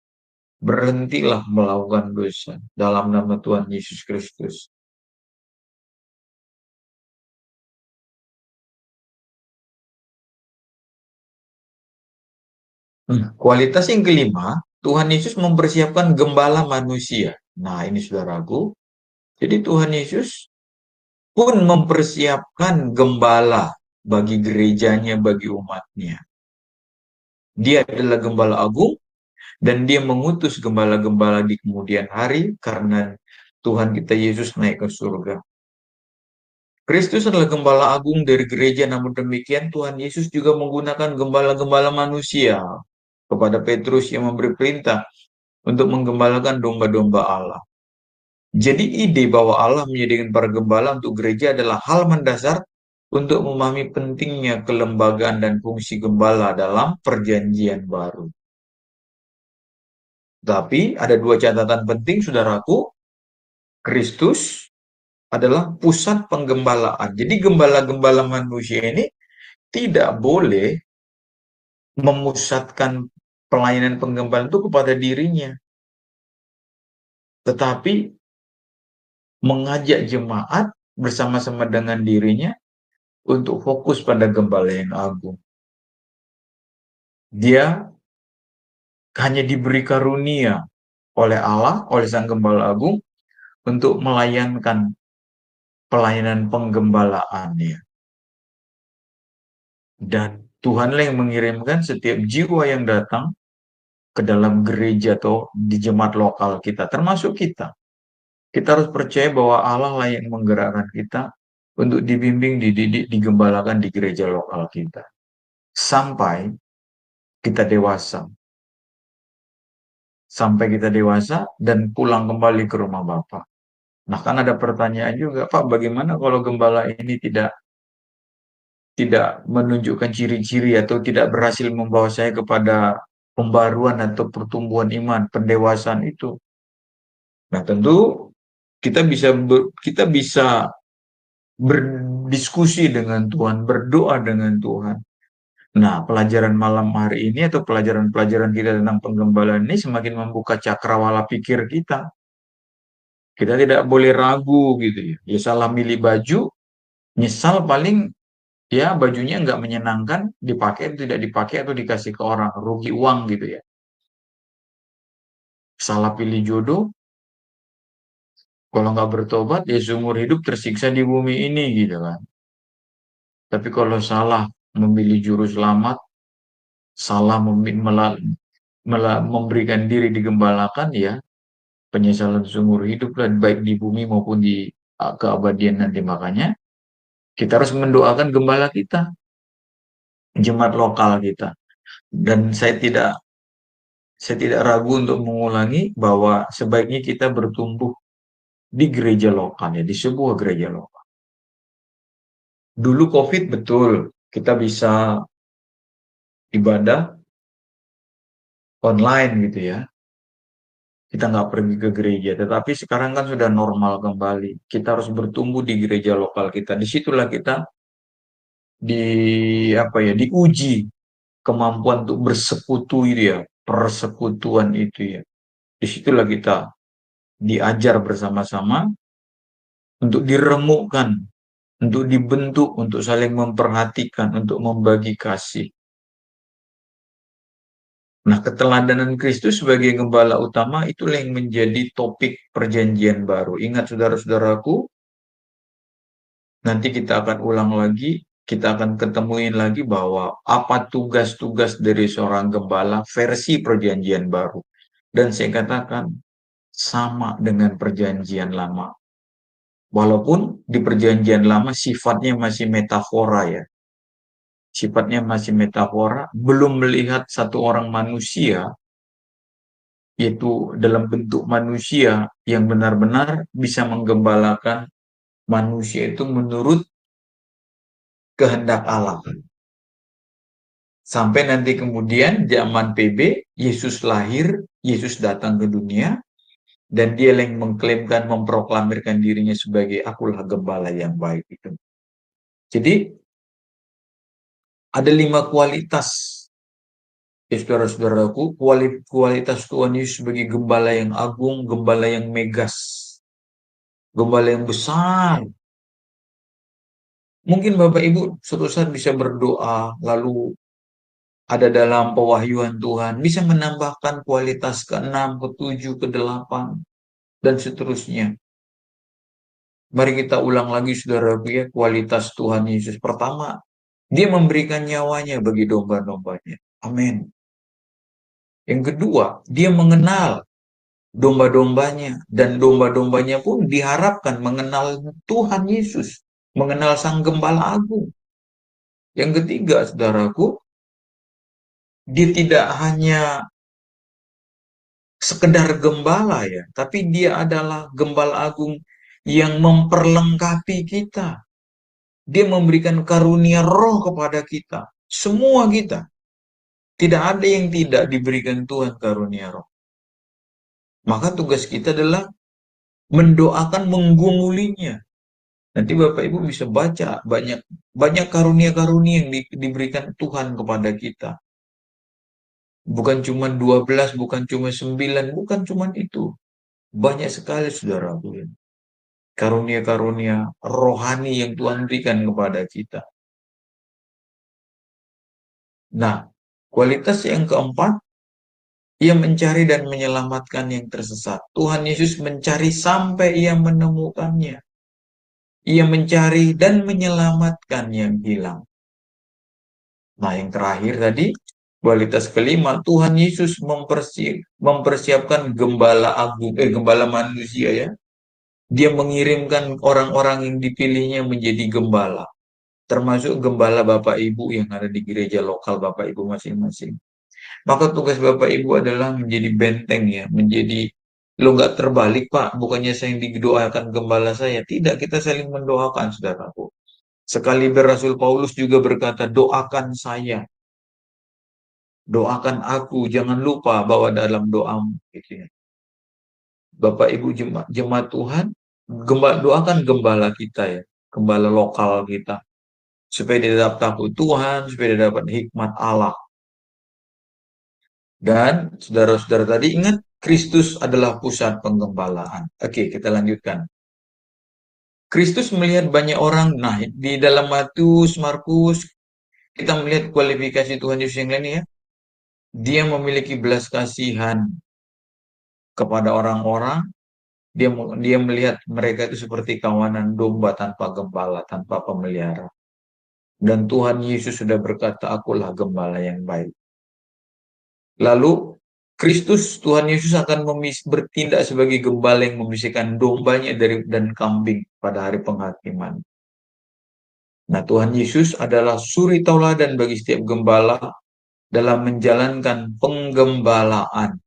Berhentilah melakukan dosa. Dalam nama Tuhan Yesus Kristus. Kualitas yang kelima, Tuhan Yesus mempersiapkan gembala manusia. Nah, ini saudaraku. Jadi Tuhan Yesus pun mempersiapkan gembala bagi gerejanya, bagi umatnya. Dia adalah gembala agung dan dia mengutus gembala-gembala di kemudian hari karena Tuhan kita Yesus naik ke surga. Kristus adalah gembala agung dari gereja, namun demikian Tuhan Yesus juga menggunakan gembala-gembala manusia. Kepada Petrus yang memberi perintah untuk menggembalakan domba-domba Allah. Jadi ide bahwa Allah menyediakan para gembala untuk gereja adalah hal mendasar untuk memahami pentingnya kelembagaan dan fungsi gembala dalam perjanjian baru. Tapi ada dua catatan penting, saudaraku. Kristus adalah pusat penggembalaan. Jadi gembala-gembala manusia ini tidak boleh memusatkan pelayanan penggembalaan itu kepada dirinya, tetapi mengajak jemaat bersama-sama dengan dirinya untuk fokus pada gembala yang agung. Dia hanya diberi karunia oleh Allah, oleh Sang Gembala Agung, untuk melayankan pelayanan penggembalaannya. Dan Tuhanlah yang mengirimkan setiap jiwa yang datang ke dalam gereja atau di jemaat lokal kita, termasuk kita. Kita harus percaya bahwa Allah lah yang menggerakkan kita untuk dibimbing, dididik, digembalakan di gereja lokal kita. Sampai kita dewasa. Sampai kita dewasa dan pulang kembali ke rumah Bapa. Nah, kan ada pertanyaan juga, Pak, bagaimana kalau gembala ini tidak menunjukkan ciri-ciri atau tidak berhasil membawa saya kepada pembaruan atau pertumbuhan iman, pendewasaan itu? Nah, tentu kita bisa berdiskusi dengan Tuhan, berdoa dengan Tuhan. Nah, pelajaran malam hari ini atau pelajaran-pelajaran kita tentang penggembalaan ini semakin membuka cakrawala pikir kita. Kita tidak boleh ragu gitu ya. Ya salah milih baju, nyesal paling ya bajunya nggak menyenangkan, dipakai atau tidak dipakai atau dikasih ke orang, rugi uang gitu ya. Salah pilih jodoh, kalau nggak bertobat ya seumur hidup tersiksa di bumi ini gitu kan. Tapi kalau salah memilih juru selamat, salah memberikan diri digembalakan ya penyesalan seumur hidup lah, baik di bumi maupun di keabadian nanti. Makanya kita harus mendoakan gembala kita, jemaat lokal kita. Dan saya tidak ragu untuk mengulangi bahwa sebaiknya kita bertumbuh di gereja lokal ya, di sebuah gereja lokal. Dulu COVID betul, kita bisa ibadah online gitu ya. Kita nggak pergi ke gereja, tetapi sekarang kan sudah normal kembali. Kita harus bertumbuh di gereja lokal kita. Disitulah kita diuji kemampuan untuk bersekutu itu ya, persekutuan itu ya. Disitulah kita diajar bersama-sama untuk diremukkan, untuk dibentuk, untuk saling memperhatikan, untuk membagi kasih. Nah, keteladanan Kristus sebagai gembala utama itulah yang menjadi topik perjanjian baru. Ingat saudara-saudaraku, nanti kita akan ulang lagi, kita akan ketemuin lagi bahwa apa tugas-tugas dari seorang gembala versi perjanjian baru. Dan saya katakan sama dengan perjanjian lama. Walaupun di perjanjian lama sifatnya masih metafora ya. Sifatnya masih metafora, belum melihat satu orang manusia, yaitu dalam bentuk manusia yang benar-benar bisa menggembalakan manusia itu menurut kehendak Allah. Sampai nanti kemudian zaman PB, Yesus lahir, Yesus datang ke dunia, dan dia yang mengklaimkan, memproklamirkan dirinya sebagai akulah gembala yang baik itu. Jadi, ada 5 kualitas, ya saudara-saudaraku, kualitas Tuhan Yesus sebagai gembala yang agung, gembala yang megas, gembala yang besar. Mungkin Bapak Ibu suatu saat bisa berdoa, lalu ada dalam pewahyuan Tuhan, bisa menambahkan kualitas ke-6, ke-7, ke-8, dan seterusnya. Mari kita ulang lagi saudaraku ya, kualitas Tuhan Yesus. Pertama, dia memberikan nyawanya bagi domba-dombanya. Amin. Yang kedua, dia mengenal domba-dombanya, dan domba-dombanya pun diharapkan mengenal Tuhan Yesus, mengenal Sang Gembala Agung. Yang ketiga, saudaraku, dia tidak hanya sekedar gembala ya, tapi dia adalah gembala agung yang memperlengkapi kita. Dia memberikan karunia roh kepada kita. Semua kita. Tidak ada yang tidak diberikan Tuhan karunia roh. Maka tugas kita adalah mendoakan, menggumulinya. Nanti Bapak Ibu bisa baca banyak karunia-karunia yang diberikan Tuhan kepada kita. Bukan cuma 12, bukan cuma 9, bukan cuma itu. Banyak sekali saudaraku. Karunia-karunia rohani yang Tuhan berikan kepada kita. Nah, kualitas yang keempat, ia mencari dan menyelamatkan yang tersesat. Tuhan Yesus mencari sampai ia menemukannya. Ia mencari dan menyelamatkan yang hilang. Nah, yang terakhir tadi, kualitas kelima, Tuhan Yesus mempersiapkan gembala agung, gembala manusia ya. Dia mengirimkan orang-orang yang dipilihnya menjadi gembala. Termasuk gembala Bapak Ibu yang ada di gereja lokal Bapak Ibu masing-masing. Maka tugas Bapak Ibu adalah menjadi benteng ya, menjadi lo nggak terbalik Pak, bukannya saya yang didoakan gembala saya. Tidak, kita saling mendoakan saudaraku. Sekali Rasul Paulus juga berkata, doakan saya. Doakan aku, jangan lupa bahwa dalam doamu. Gitu ya. Bapak Ibu jemaat Tuhan, doakan gembala kita ya, gembala lokal kita. Supaya dia dapat takut Tuhan, supaya dia dapat hikmat Allah. Dan saudara-saudara tadi ingat, Kristus adalah pusat penggembalaan. Oke, kita lanjutkan. Kristus melihat banyak orang, nah di dalam Matius, Markus, kita melihat kualifikasi Tuhan Yesus yang lain ya. Dia memiliki belas kasihan kepada orang-orang. Dia melihat mereka itu seperti kawanan domba tanpa gembala, tanpa pemelihara. Dan Tuhan Yesus sudah berkata, akulah gembala yang baik. Lalu Kristus, Tuhan Yesus akan bertindak sebagai gembala yang memisahkan dombanya dan kambing pada hari penghakiman. Nah, Tuhan Yesus adalah suri tauladan bagi setiap gembala dalam menjalankan penggembalaan.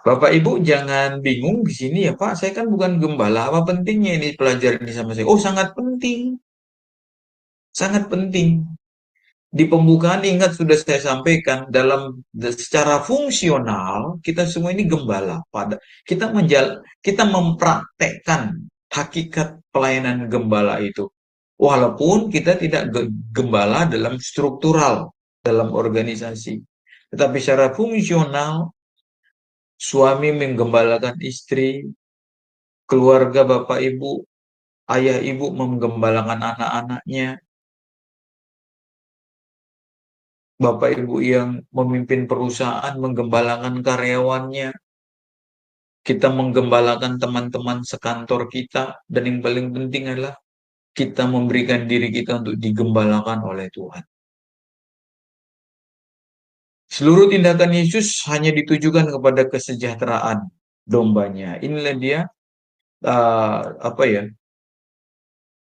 Bapak Ibu jangan bingung di sini ya Pak, saya kan bukan gembala, apa pentingnya ini pelajaran ini sama saya? Oh, sangat penting. Sangat penting. Di pembukaan ingat sudah saya sampaikan secara fungsional kita semua ini gembala kita mempraktekkan hakikat pelayanan gembala itu. Walaupun kita tidak gembala dalam struktural dalam organisasi, tetapi secara fungsional suami menggembalakan istri, keluarga Bapak Ibu, ayah ibu menggembalakan anak-anaknya, Bapak Ibu yang memimpin perusahaan menggembalakan karyawannya, kita menggembalakan teman-teman sekantor kita, dan yang paling penting adalah kita memberikan diri kita untuk digembalakan oleh Tuhan. Seluruh tindakan Yesus hanya ditujukan kepada kesejahteraan dombanya. Inilah dia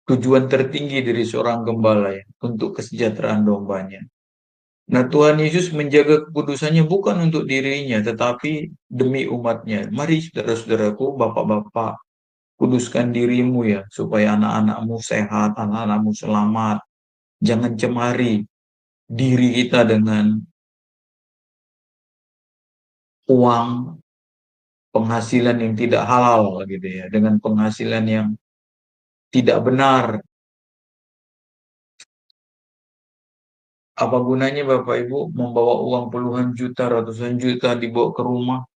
tujuan tertinggi dari seorang gembala ya, untuk kesejahteraan dombanya. Nah, Tuhan Yesus menjaga kekudusannya bukan untuk dirinya, tetapi demi umatnya. Mari saudara-saudaraku, bapak-bapak, kuduskan dirimu ya, supaya anak-anakmu sehat, anak-anakmu selamat. Jangan cemari diri kita dengan uang, penghasilan yang tidak halal gitu ya, dengan penghasilan yang tidak benar. Apa gunanya Bapak Ibu membawa uang puluhan juta, ratusan juta dibawa ke rumah,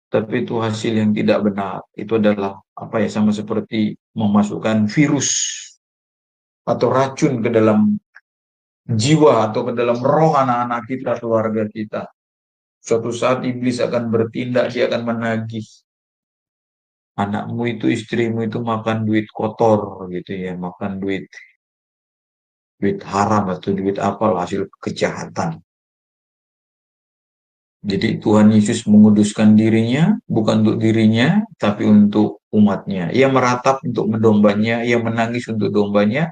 tapi itu hasil yang tidak benar. Itu adalah sama seperti memasukkan virus atau racun ke dalam jiwa atau ke dalam roh anak-anak kita, keluarga kita. Suatu saat iblis akan bertindak, dia akan menagih. Anakmu itu, istrimu itu makan duit kotor gitu ya, makan duit haram atau duit apalah, hasil kejahatan. Jadi Tuhan Yesus menguduskan dirinya, bukan untuk dirinya, tapi untuk umatnya. Ia meratap untuk mendombanya, ia menangis untuk dombanya,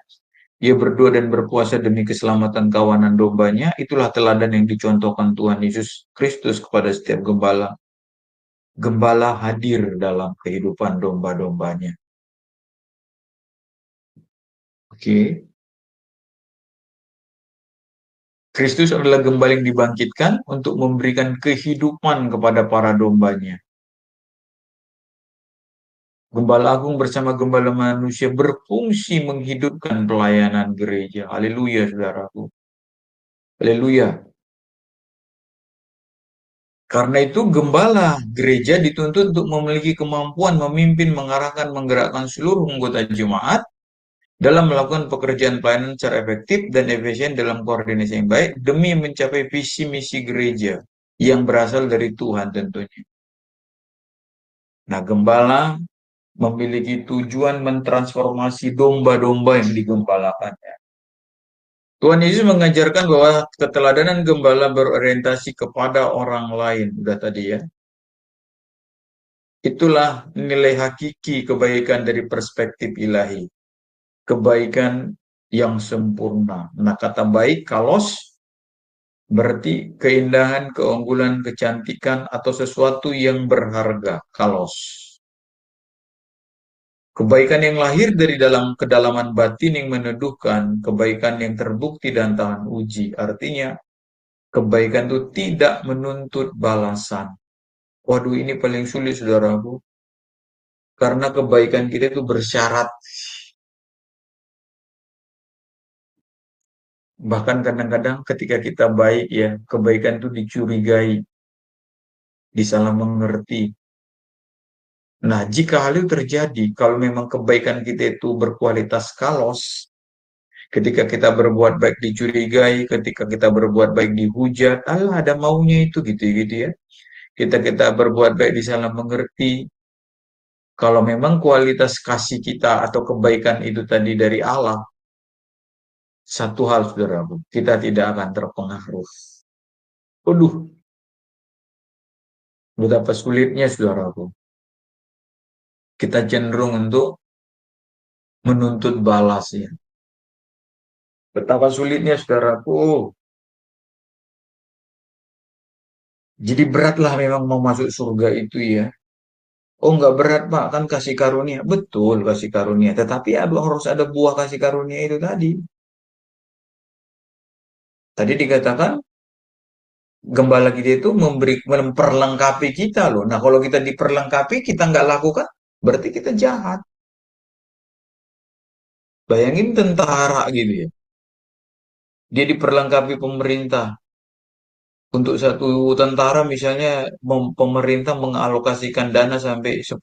Ia berdoa dan berpuasa demi keselamatan kawanan dombanya. Itulah teladan yang dicontohkan Tuhan Yesus Kristus kepada setiap gembala. Gembala hadir dalam kehidupan domba-dombanya. Oke. Kristus adalah gembala yang dibangkitkan untuk memberikan kehidupan kepada para dombanya. Gembala agung bersama gembala manusia berfungsi menghidupkan pelayanan gereja. Haleluya, saudaraku. Haleluya. Karena itu gembala gereja dituntut untuk memiliki kemampuan memimpin, mengarahkan, menggerakkan seluruh anggota jemaat dalam melakukan pekerjaan pelayanan secara efektif dan efisien dalam koordinasi yang baik demi mencapai visi misi gereja yang berasal dari Tuhan tentunya. Nah, gembala memiliki tujuan mentransformasi domba-domba yang digembalakannya. Tuhan Yesus mengajarkan bahwa keteladanan gembala berorientasi kepada orang lain. Udah tadi ya. Itulah nilai hakiki kebaikan dari perspektif ilahi. Kebaikan yang sempurna. Nah, kata baik, kalos, berarti keindahan, keunggulan, kecantikan, atau sesuatu yang berharga. Kalos. Kebaikan yang lahir dari dalam kedalaman batin yang meneduhkan, kebaikan yang terbukti dan tahan uji. Artinya, kebaikan itu tidak menuntut balasan. Waduh, ini paling sulit, saudaraku. Karena kebaikan kita itu bersyarat. Bahkan kadang-kadang ketika kita baik ya, kebaikan itu dicurigai, disalah mengerti. Nah, jika hal itu terjadi, kalau memang kebaikan kita itu berkualitas kalos, ketika kita berbuat baik dicurigai, ketika kita berbuat baik dihujat, Allah ada maunya itu gitu ya. Kita berbuat baik disalah mengerti. Kalau memang kualitas kasih kita atau kebaikan itu tadi dari Allah, satu hal saudaraku, kita tidak akan terpengaruh. Waduh, betapa sulitnya saudaraku. Kita cenderung untuk menuntut balas ya. Betapa sulitnya saudaraku. Jadi beratlah memang mau masuk surga itu ya. Oh nggak berat Pak, kan kasih karunia. Betul kasih karunia. Tetapi harus ada buah kasih karunia itu tadi. Tadi dikatakan gembala kita itu memperlengkapi kita loh. Nah kalau kita diperlengkapi, kita nggak lakukan, berarti kita jahat. Bayangin tentara gitu ya. Dia diperlengkapi pemerintah. Untuk satu tentara misalnya pemerintah mengalokasikan dana sampai 10,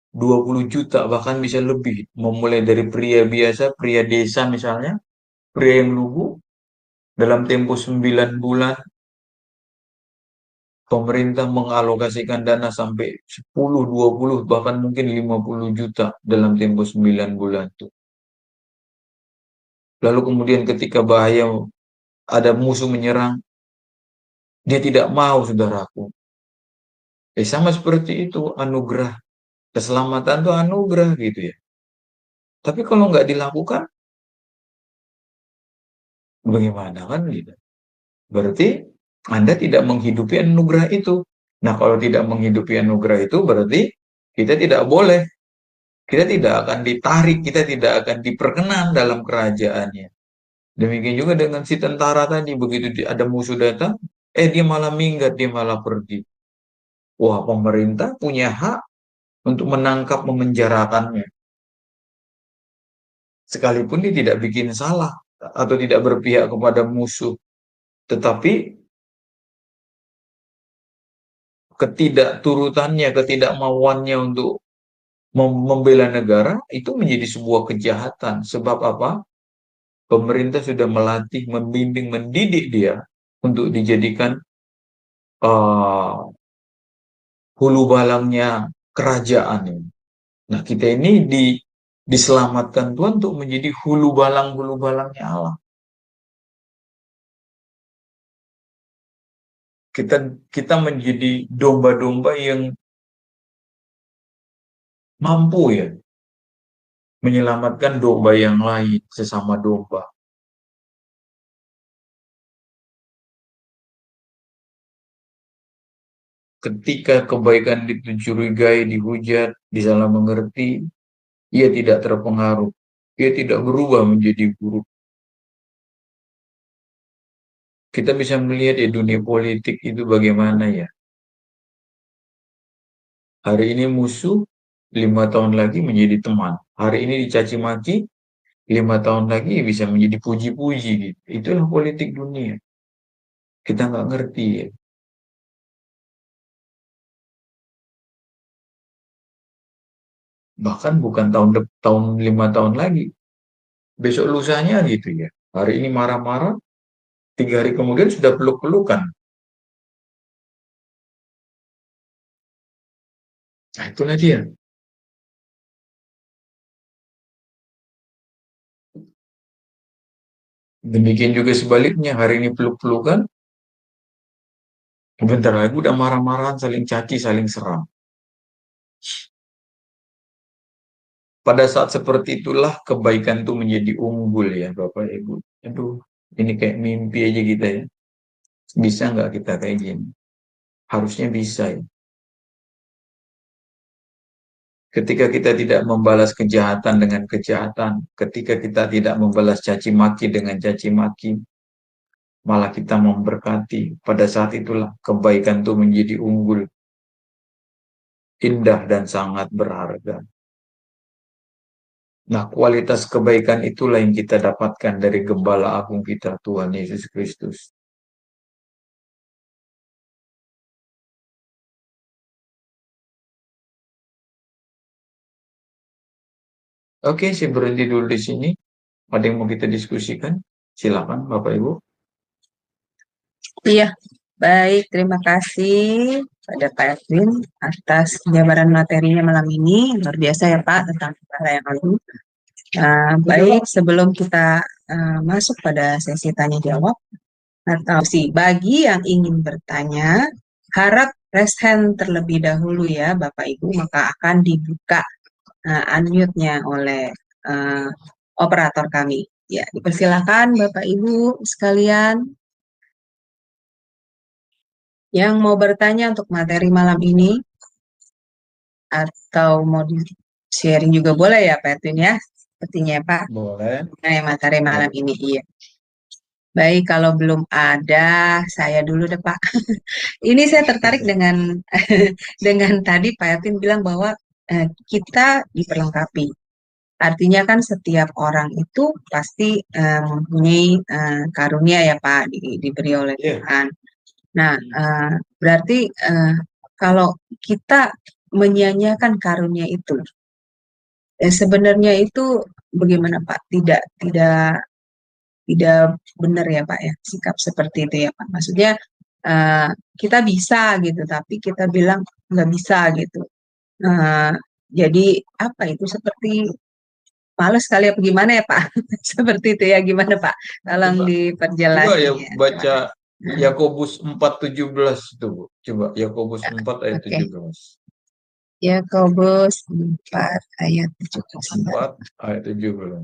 20 juta bahkan bisa lebih. Memulai dari pria biasa, pria desa misalnya, pria yang lugu, dalam tempo 9 bulan pemerintah mengalokasikan dana sampai 10, 20 bahkan mungkin 50 juta dalam tempo 9 bulan itu. Lalu kemudian ketika bahaya ada musuh menyerang, dia tidak mau saudaraku. Sama seperti itu anugerah. Keselamatan itu anugerah gitu ya. Tapi kalau nggak dilakukan, bagaimana kan gitu. Berarti Anda tidak menghidupi anugerah itu. Nah, kalau tidak menghidupi anugerah itu berarti kita tidak boleh. Kita tidak akan ditarik, kita tidak akan diperkenan dalam kerajaannya. Demikian juga dengan si tentara tadi, begitu ada musuh datang, dia malah minggat, dia malah pergi. Wah, pemerintah punya hak untuk menangkap, memenjarakannya. Sekalipun dia tidak bikin salah atau tidak berpihak kepada musuh. Tetapi ketidakturutannya, ketidakmauannya untuk membela negara itu menjadi sebuah kejahatan. Sebab apa? Pemerintah sudah melatih, membimbing, mendidik dia untuk dijadikan hulu balangnya kerajaan. Nah, kita ini diselamatkan Tuhan untuk menjadi hulu balangnya Allah. Kita menjadi domba-domba yang mampu ya menyelamatkan domba yang lain, sesama domba. Ketika kebaikan dicurigai, dihujat, disalah mengerti, ia tidak terpengaruh. Ia tidak berubah menjadi buruk. Kita bisa melihat ya dunia politik itu bagaimana ya. Hari ini musuh, 5 tahun lagi menjadi teman. Hari ini dicaci maki, 5 tahun lagi bisa menjadi puji-puji gitu. Itulah politik dunia. Kita nggak ngerti ya. Bahkan bukan tahun 5 tahun lagi. Besok lusanya gitu ya. Hari ini marah-marah, 3 hari kemudian sudah peluk-pelukan. Nah, itulah dia. Demikian juga sebaliknya, hari ini peluk-pelukan, bentar lagi udah marah-marahan, saling caci, saling serang. Pada saat seperti itulah kebaikan itu menjadi unggul ya Bapak Ibu. Aduh, ini kayak mimpi aja kita ya. Bisa nggak kita kayak gini? Harusnya bisa ya. Ketika kita tidak membalas kejahatan dengan kejahatan, ketika kita tidak membalas caci maki dengan caci maki, malah kita memberkati. Pada saat itulah kebaikan itu menjadi unggul, indah dan sangat berharga. Nah, kualitas kebaikan itulah yang kita dapatkan dari Gembala Agung kita, Tuhan Yesus Kristus. Oke, saya berhenti dulu di sini. Ada yang mau kita diskusikan? Silakan, Bapak Ibu. Iya, baik. Terima kasih pada Pak Edwin atas penjabaran materinya malam ini. Luar biasa ya Pak tentang perkara yang lalu. Baik, sebelum kita masuk pada sesi tanya jawab, atau bagi yang ingin bertanya, harap raise hand terlebih dahulu ya Bapak Ibu, maka akan dibuka unmute-nya oleh operator kami. Ya, dipersilakan Bapak Ibu sekalian yang mau bertanya untuk materi malam ini, atau mau di sharing juga boleh ya Pak Edwin ya, sepertinya Pak. Boleh. Materi malam ini, iya. Baik, kalau belum ada, saya dulu deh Pak. Ini saya tertarik dengan dengan tadi Pak Edwin bilang bahwa kita diperlengkapi. Artinya kan setiap orang itu pasti mempunyai karunia ya Pak, diberi oleh Tuhan. Nah, berarti kalau kita menyia-nyiakan karunia itu, sebenarnya itu bagaimana Pak? Tidak benar ya Pak ya, sikap seperti itu ya Pak. Maksudnya kita bisa gitu, tapi kita bilang nggak bisa gitu. Jadi apa itu, seperti males kali apa gimana ya Pak? Seperti itu ya, gimana Pak? Tolong diperjelas. Coba ya baca Yakobus 4:17 itu Bu. Coba Yakobus 4 ayat 17. Yakobus 4 ayat 17. 4 ayat 17.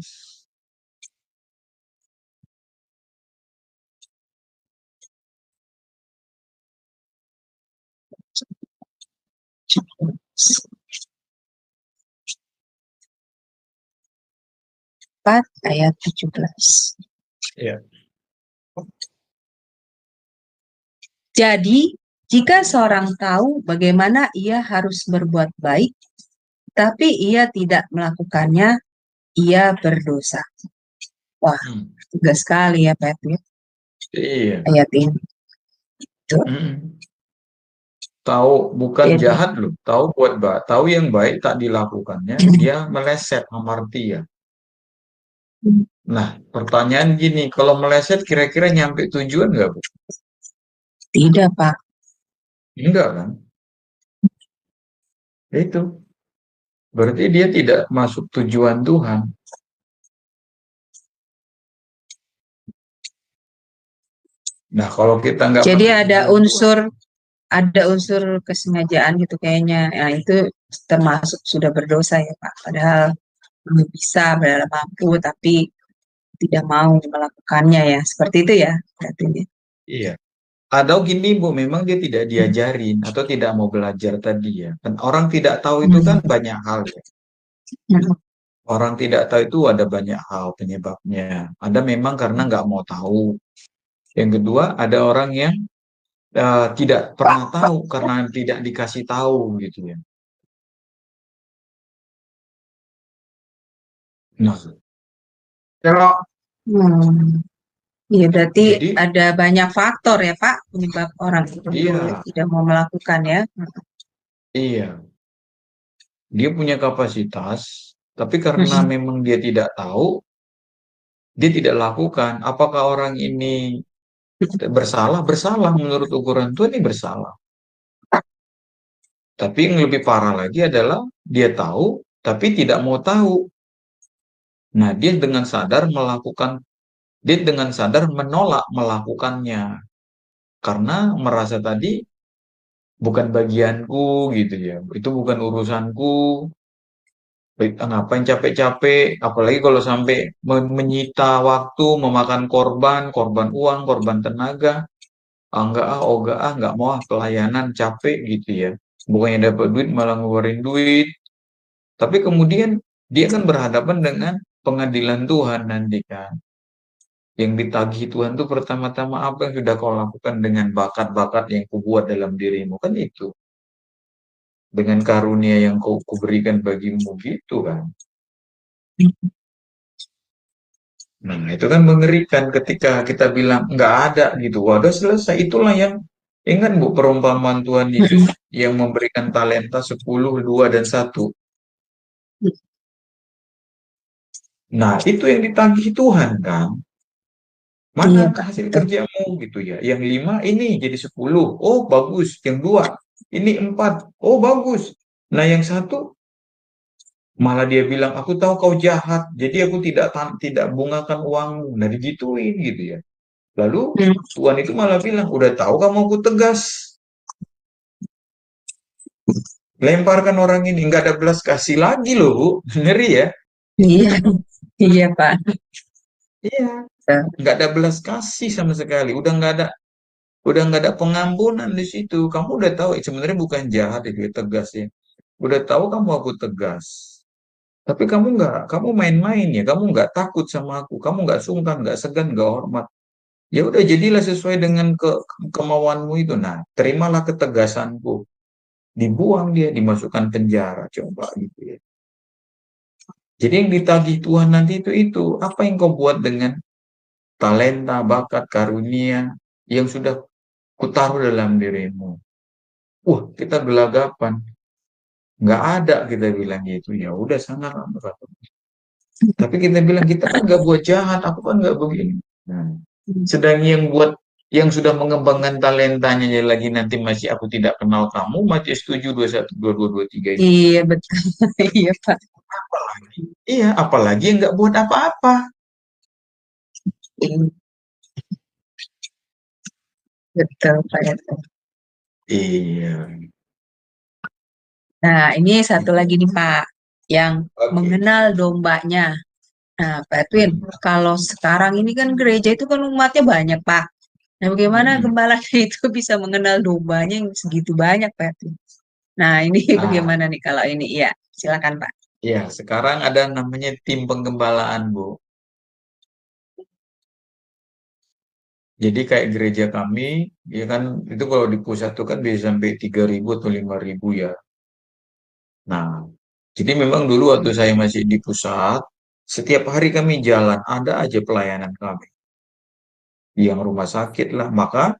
Ayat 17. Ya. Jadi, jika seorang tahu bagaimana ia harus berbuat baik, tapi ia tidak melakukannya, ia berdosa. Wah, tegas sekali ya Pak Edwin. Iya. Ayat ini. Tahu bukan jahat loh, tahu buat baik, tahu yang baik tak dilakukannya, dia meleset hamartia. Nah, pertanyaan gini, kalau meleset kira-kira nyampe tujuan nggak Bu? Tidak Pak. Enggak kan? Itu. Berarti dia tidak masuk tujuan Tuhan. Nah, kalau kita nggak. Jadi ada unsur kesengajaan gitu kayaknya. Nah, itu termasuk sudah berdosa ya Pak. Padahal belum bisa, berada mampu, tapi tidak mau melakukannya ya. Seperti itu ya berarti. Iya. Atau gini Bu, memang dia tidak diajarin atau tidak mau belajar tadi ya. Dan orang tidak tahu itu kan Hmm. banyak hal ya. Hmm. Orang tidak tahu itu ada banyak hal penyebabnya. Ada memang karena nggak mau tahu. Yang kedua, ada orang yang tidak pernah tahu karena tidak dikasih tahu gitu ya. Nah, Kalau Hmm. Iya, berarti jadi ada banyak faktor ya Pak penyebab orang itu iya, tidak mau melakukan ya. iya, dia punya kapasitas, tapi karena Hmm. memang dia tidak tahu, dia tidak lakukan. Apakah orang ini bersalah? Bersalah menurut ukuran Tuhan ini bersalah. Tapi yang lebih parah lagi adalah dia tahu, tapi tidak mau tahu. Nah, dia dengan sadar menolak melakukannya karena merasa tadi bukan bagianku gitu ya. Itu bukan urusanku. Ngapain capek-capek, apalagi kalau sampai menyita waktu, memakan korban, korban uang, korban tenaga. Ah, enggak ah, oh enggak ah, enggak mau ah, pelayanan capek gitu ya. Bukannya dapat duit malah ngeluarin duit. Tapi kemudian dia kan berhadapan dengan pengadilan Tuhan nanti kan. Yang ditagih Tuhan tuh pertama-tama apa yang sudah kau lakukan dengan bakat-bakat yang kubuat dalam dirimu kan itu. Dengan karunia yang kau kuberikan bagimu gitu kan. Nah, itu kan mengerikan ketika kita bilang nggak ada gitu. Waduh selesai. Itulah yang ingat Bu perumpamaan Tuhan Yesus yang memberikan talenta 10, 2 dan 1. Nah, itu yang ditagih Tuhan kan. Mana Iya Pak, hasil betul. kerjamu gitu ya. Yang 5 ini jadi 10. Oh, bagus. Yang 2 ini 4. Oh, bagus. Nah, yang 1 malah dia bilang, aku tahu kau jahat. Jadi aku tidak bungakan uangmu. Nah, digituin gitu ya. Lalu Hmm. Tuhan itu malah bilang, udah tahu kamu aku tegas. Lemparkan orang ini, nggak ada belas kasih lagi loh, Bu. Ngeri ya? Iya, iya Pak. Iya. Betul. Nggak ada belas kasih sama sekali. Udah nggak ada pengampunan di situ. Kamu udah tahu, sebenarnya bukan jahat itu ya, tegas ya. Udah tahu kamu aku tegas. Tapi kamu main-main ya. Kamu nggak takut sama aku. Kamu nggak sungkan, nggak segan, nggak hormat. Ya udah jadilah sesuai dengan kemauanmu itu. Nah, terimalah ketegasanku. Dibuang dia, dimasukkan penjara, coba gitu ya. Jadi yang ditagih Tuhan nanti itu apa yang kau buat dengan talenta, bakat, karunia yang sudah kutaruh dalam dirimu. Wah, kita gelagapan. Nggak ada kita bilang gitu. Ya udah sana kamu. Tapi kita bilang kita kan nggak buat jahat, aku kan nggak begini. Nah, sedang yang sudah mengembangkan talentanya jadi lagi nanti masih aku tidak kenal kamu, masih setuju 21, 22, 23 ini. Iya betul. Iya Pak. Apalagi, iya, apalagi yang nggak buat apa-apa. Iya, betul Pak. Ya. Iya, Nah, ini satu lagi nih gitu. Pak, yang Oke. mengenal dombanya. Nah, Pak Edwin, Hmm, kalau sekarang ini kan gereja itu kan umatnya banyak, Pak. Nah, bagaimana hmm. gembalanya itu bisa mengenal dombanya yang segitu banyak, Pak Edwin? Nah, ini Ah, bagaimana nih kalau ini? Iya, silakan, Pak. ya, sekarang ada namanya tim penggembalaan, Bu. Jadi kayak gereja kami, ya kan, itu kalau di pusat itu kan bisa sampai 3.000 atau 5.000 ya. Nah, jadi memang dulu waktu saya masih di pusat, setiap hari kami jalan, ada aja pelayanan kami. Yang rumah sakit lah, maka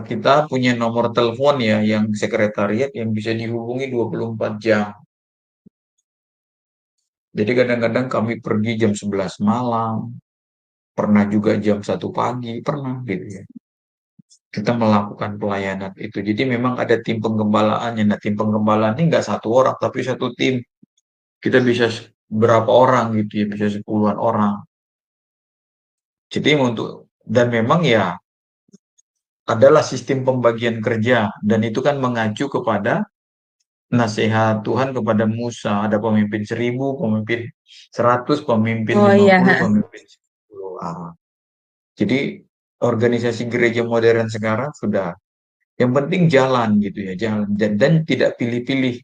kita punya nomor telepon ya, yang sekretariat yang bisa dihubungi 24 jam. Jadi kadang-kadang kami pergi jam 11 malam, pernah juga jam 1 pagi, pernah gitu ya. Kita melakukan pelayanan itu. Jadi memang ada tim penggembalaannya. Nah, tim penggembalaan ini nggak satu orang, tapi satu tim. Kita bisa berapa orang gitu ya, bisa 10-an orang. Jadi dan memang ya adalah sistem pembagian kerja dan itu kan mengacu kepada nasihat Tuhan kepada Musa, ada pemimpin 1000, pemimpin 100, pemimpin Oh iya, 50, pemimpin 10. Jadi organisasi gereja modern sekarang sudah, yang penting jalan gitu ya, jalan dan tidak pilih-pilih.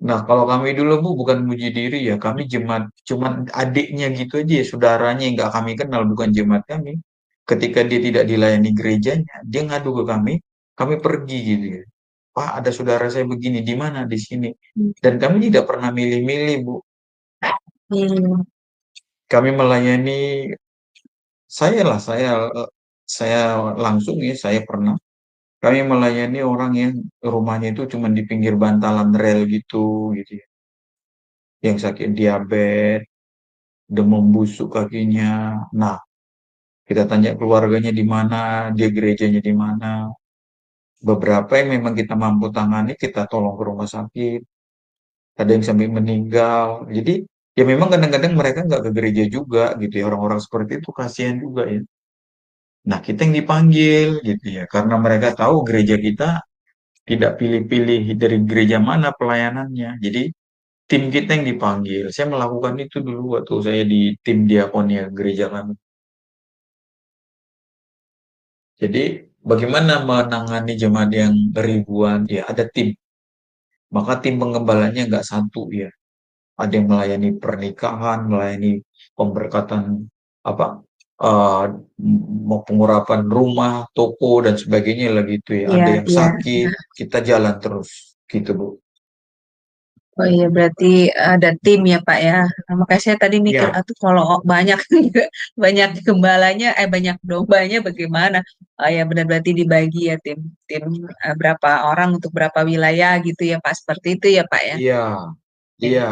Nah, kalau kami dulu Bu bukan muji diri ya, kami jemaat cuman adiknya gitu aja ya, saudaranya yang nggak kami kenal, bukan jemaat kami. Ketika dia tidak dilayani gerejanya, dia ngadu ke kami pergi gitu ya. Pak, ada saudara saya begini, di mana? Di sini. Dan kami tidak pernah milih-milih, Bu. hmm, Kami melayani, saya langsung ya, saya pernah. Kami melayani orang yang rumahnya itu cuma di pinggir bantalan rel gitu ya. Yang sakit diabetes, demam busuk kakinya. Nah, kita tanya keluarganya di mana, dia gerejanya di mana. Beberapa yang memang kita mampu tangani, kita tolong ke rumah sakit. Ada yang sampai meninggal. Jadi, ya memang kadang-kadang mereka nggak ke gereja juga gitu ya. Orang-orang seperti itu kasihan juga ya. Nah, kita yang dipanggil gitu ya. Karena mereka tahu gereja kita tidak pilih-pilih dari gereja mana pelayanannya. Jadi, tim kita yang dipanggil. Saya melakukan itu dulu waktu saya di tim diakonia gereja kami. Jadi, bagaimana menangani jemaat yang ribuan? Ya, ada tim. Maka tim penggembalanya nggak satu ya. Ada yang melayani pernikahan, melayani pemberkatan apa mau pengurapan rumah, toko dan sebagainya lah gitu ya. iya, Ada yang iya. sakit, kita jalan terus gitu Bu. Oh iya, berarti ada tim ya Pak ya. Nah, makanya saya tadi mikir, Ya, atuh kalau banyak banyak gembalanya, banyak dombanya bagaimana? Oh ya, benar berarti dibagi ya tim tim berapa orang untuk berapa wilayah gitu ya Pak. Seperti itu ya Pak ya. iya, Oke, iya.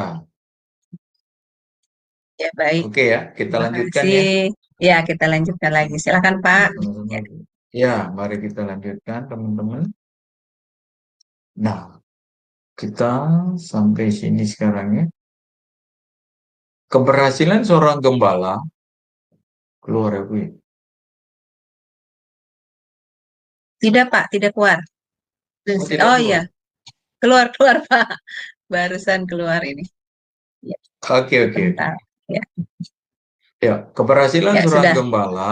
ya baik. Oke ya, kita Terima lanjutkan kasih. ya. Ya, kita lanjutkan lagi. Silakan Pak. Sama-sama Ya. Bu. Ya, mari kita lanjutkan teman-teman. Nah, kita sampai sini sekarang ya. Keberhasilan seorang gembala keluar ya Bu ya. Tidak Pak, tidak keluar. Oh, tidak Oh iya, keluar. keluar keluar Pak. Barusan keluar ini. Ya, Oke, oke, oke. bentar. Ya, Ya, keberhasilan ya seorang sudah. gembala,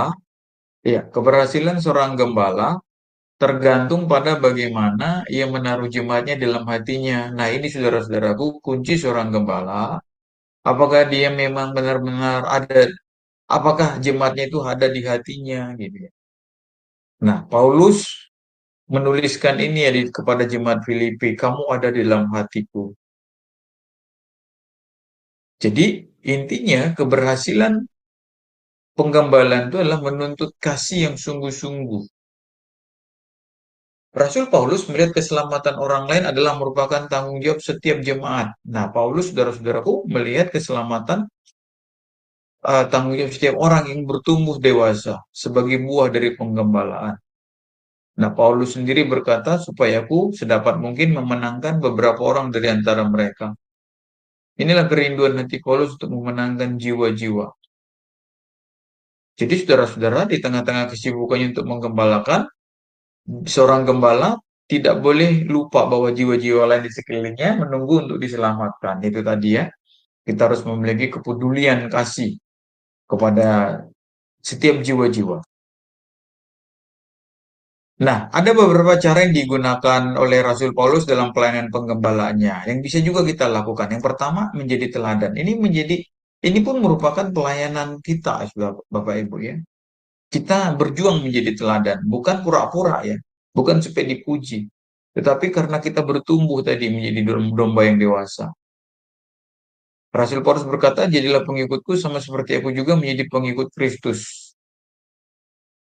ya, keberhasilan seorang gembala tergantung pada bagaimana ia menaruh jemaatnya dalam hatinya. Nah, ini saudara-saudaraku, kunci seorang gembala, apakah dia memang benar-benar ada, apakah jemaatnya itu ada di hatinya, gitu ya. Nah, Paulus menuliskan ini ya kepada jemaat Filipi, kamu ada di dalam hatiku. Jadi, intinya keberhasilan penggembalaan itu adalah menuntut kasih yang sungguh-sungguh. Rasul Paulus melihat keselamatan orang lain adalah merupakan tanggung jawab setiap jemaat. Nah, Paulus, saudara-saudaraku, melihat keselamatan tanggung jawab setiap orang yang bertumbuh dewasa sebagai buah dari penggembalaan. Nah, Paulus sendiri berkata, supaya aku sedapat mungkin memenangkan beberapa orang dari antara mereka. Inilah kerinduan hati Paulus untuk memenangkan jiwa-jiwa. Jadi, saudara-saudara, di tengah-tengah kesibukannya untuk menggembalakan, seorang gembala tidak boleh lupa bahwa jiwa-jiwa lain di sekelilingnya menunggu untuk diselamatkan. Itu tadi ya, kita harus memiliki kepedulian kasih kepada setiap jiwa-jiwa. Nah, ada beberapa cara yang digunakan oleh Rasul Paulus dalam pelayanan penggembalaannya yang bisa juga kita lakukan. Yang pertama, menjadi teladan. Ini pun merupakan pelayanan kita, Bapak Ibu ya. Kita berjuang menjadi teladan, bukan pura-pura ya, bukan supaya dipuji, tetapi karena kita bertumbuh tadi menjadi domba yang dewasa. Rasul Paulus berkata, jadilah pengikutku sama seperti aku juga menjadi pengikut Kristus.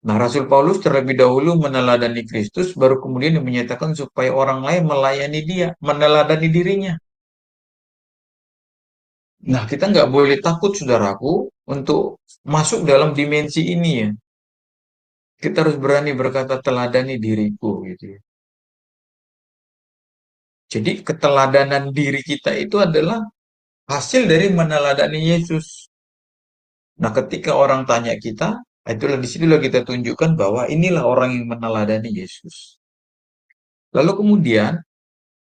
Nah, Rasul Paulus terlebih dahulu meneladani Kristus, baru kemudian menyatakan supaya orang lain melayani dia, meneladani dirinya. Nah, kita nggak boleh takut, saudaraku, untuk masuk dalam dimensi ini ya. Kita harus berani berkata, teladani diriku, gitu ya. Jadi keteladanan diri kita itu adalah hasil dari meneladani Yesus. Nah, ketika orang tanya kita, itulah disitulah kita tunjukkan bahwa inilah orang yang meneladani Yesus. Lalu kemudian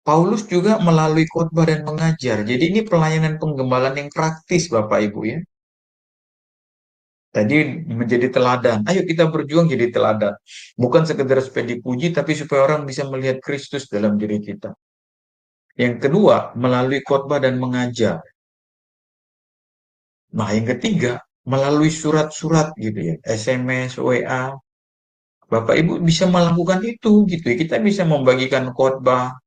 Paulus juga melalui khotbah dan mengajar. Jadi ini pelayanan penggembalaan yang praktis, Bapak Ibu ya. Tadi menjadi teladan. Ayo kita berjuang jadi teladan. Bukan sekedar supaya dipuji, tapi supaya orang bisa melihat Kristus dalam diri kita. Yang kedua, melalui khotbah dan mengajar. Nah, yang ketiga, melalui surat-surat gitu ya, SMS, WA. Bapak Ibu bisa melakukan itu gitu ya. Kita bisa membagikan khotbah,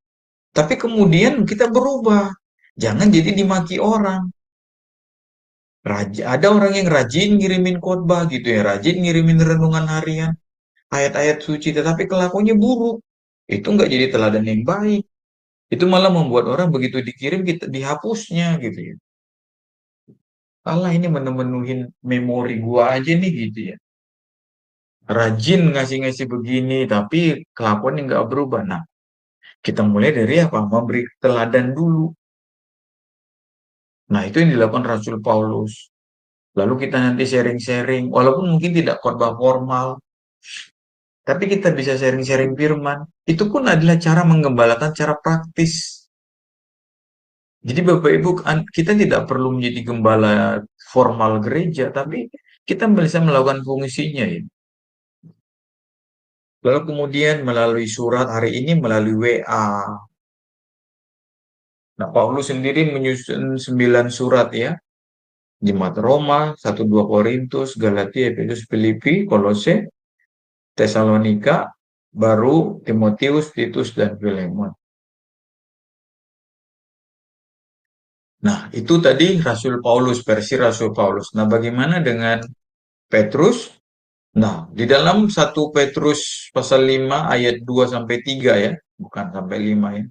tapi kemudian kita berubah. Jangan jadi dimaki orang. Ada orang yang rajin ngirimin khotbah gitu ya, rajin ngirimin renungan harian, ayat-ayat suci, tetapi kelakuannya buruk. Itu nggak jadi teladan yang baik. Itu malah membuat orang begitu dikirim kita dihapusnya gitu ya. Allah ini memenuhin memori gua aja nih gitu ya. Rajin ngasih-ngasih begini, tapi kelakuannya nggak berubah. Nah, kita mulai dari apa? Memberi teladan dulu. Nah, itu yang dilakukan Rasul Paulus. Lalu kita nanti sharing-sharing, walaupun mungkin tidak khotbah formal, tapi kita bisa sharing-sharing firman. Itu pun adalah cara menggembalakan cara praktis. Jadi Bapak Ibu, kita tidak perlu menjadi gembala formal gereja, tapi kita bisa melakukan fungsinya ya. Lalu kemudian melalui surat hari ini melalui WA. Nah, Paulus sendiri menyusun 9 surat ya. Jemaat Roma, 1-2 Korintus, Galatia, Efesus, Filipi, Kolose, Tesalonika, baru Timotius, Titus, dan Filemon. Nah, itu tadi Rasul Paulus, versi Rasul Paulus. Nah, bagaimana dengan Petrus? Nah, di dalam 1 Petrus pasal 5 ayat 2 sampai 3 ya, bukan sampai 5 ya.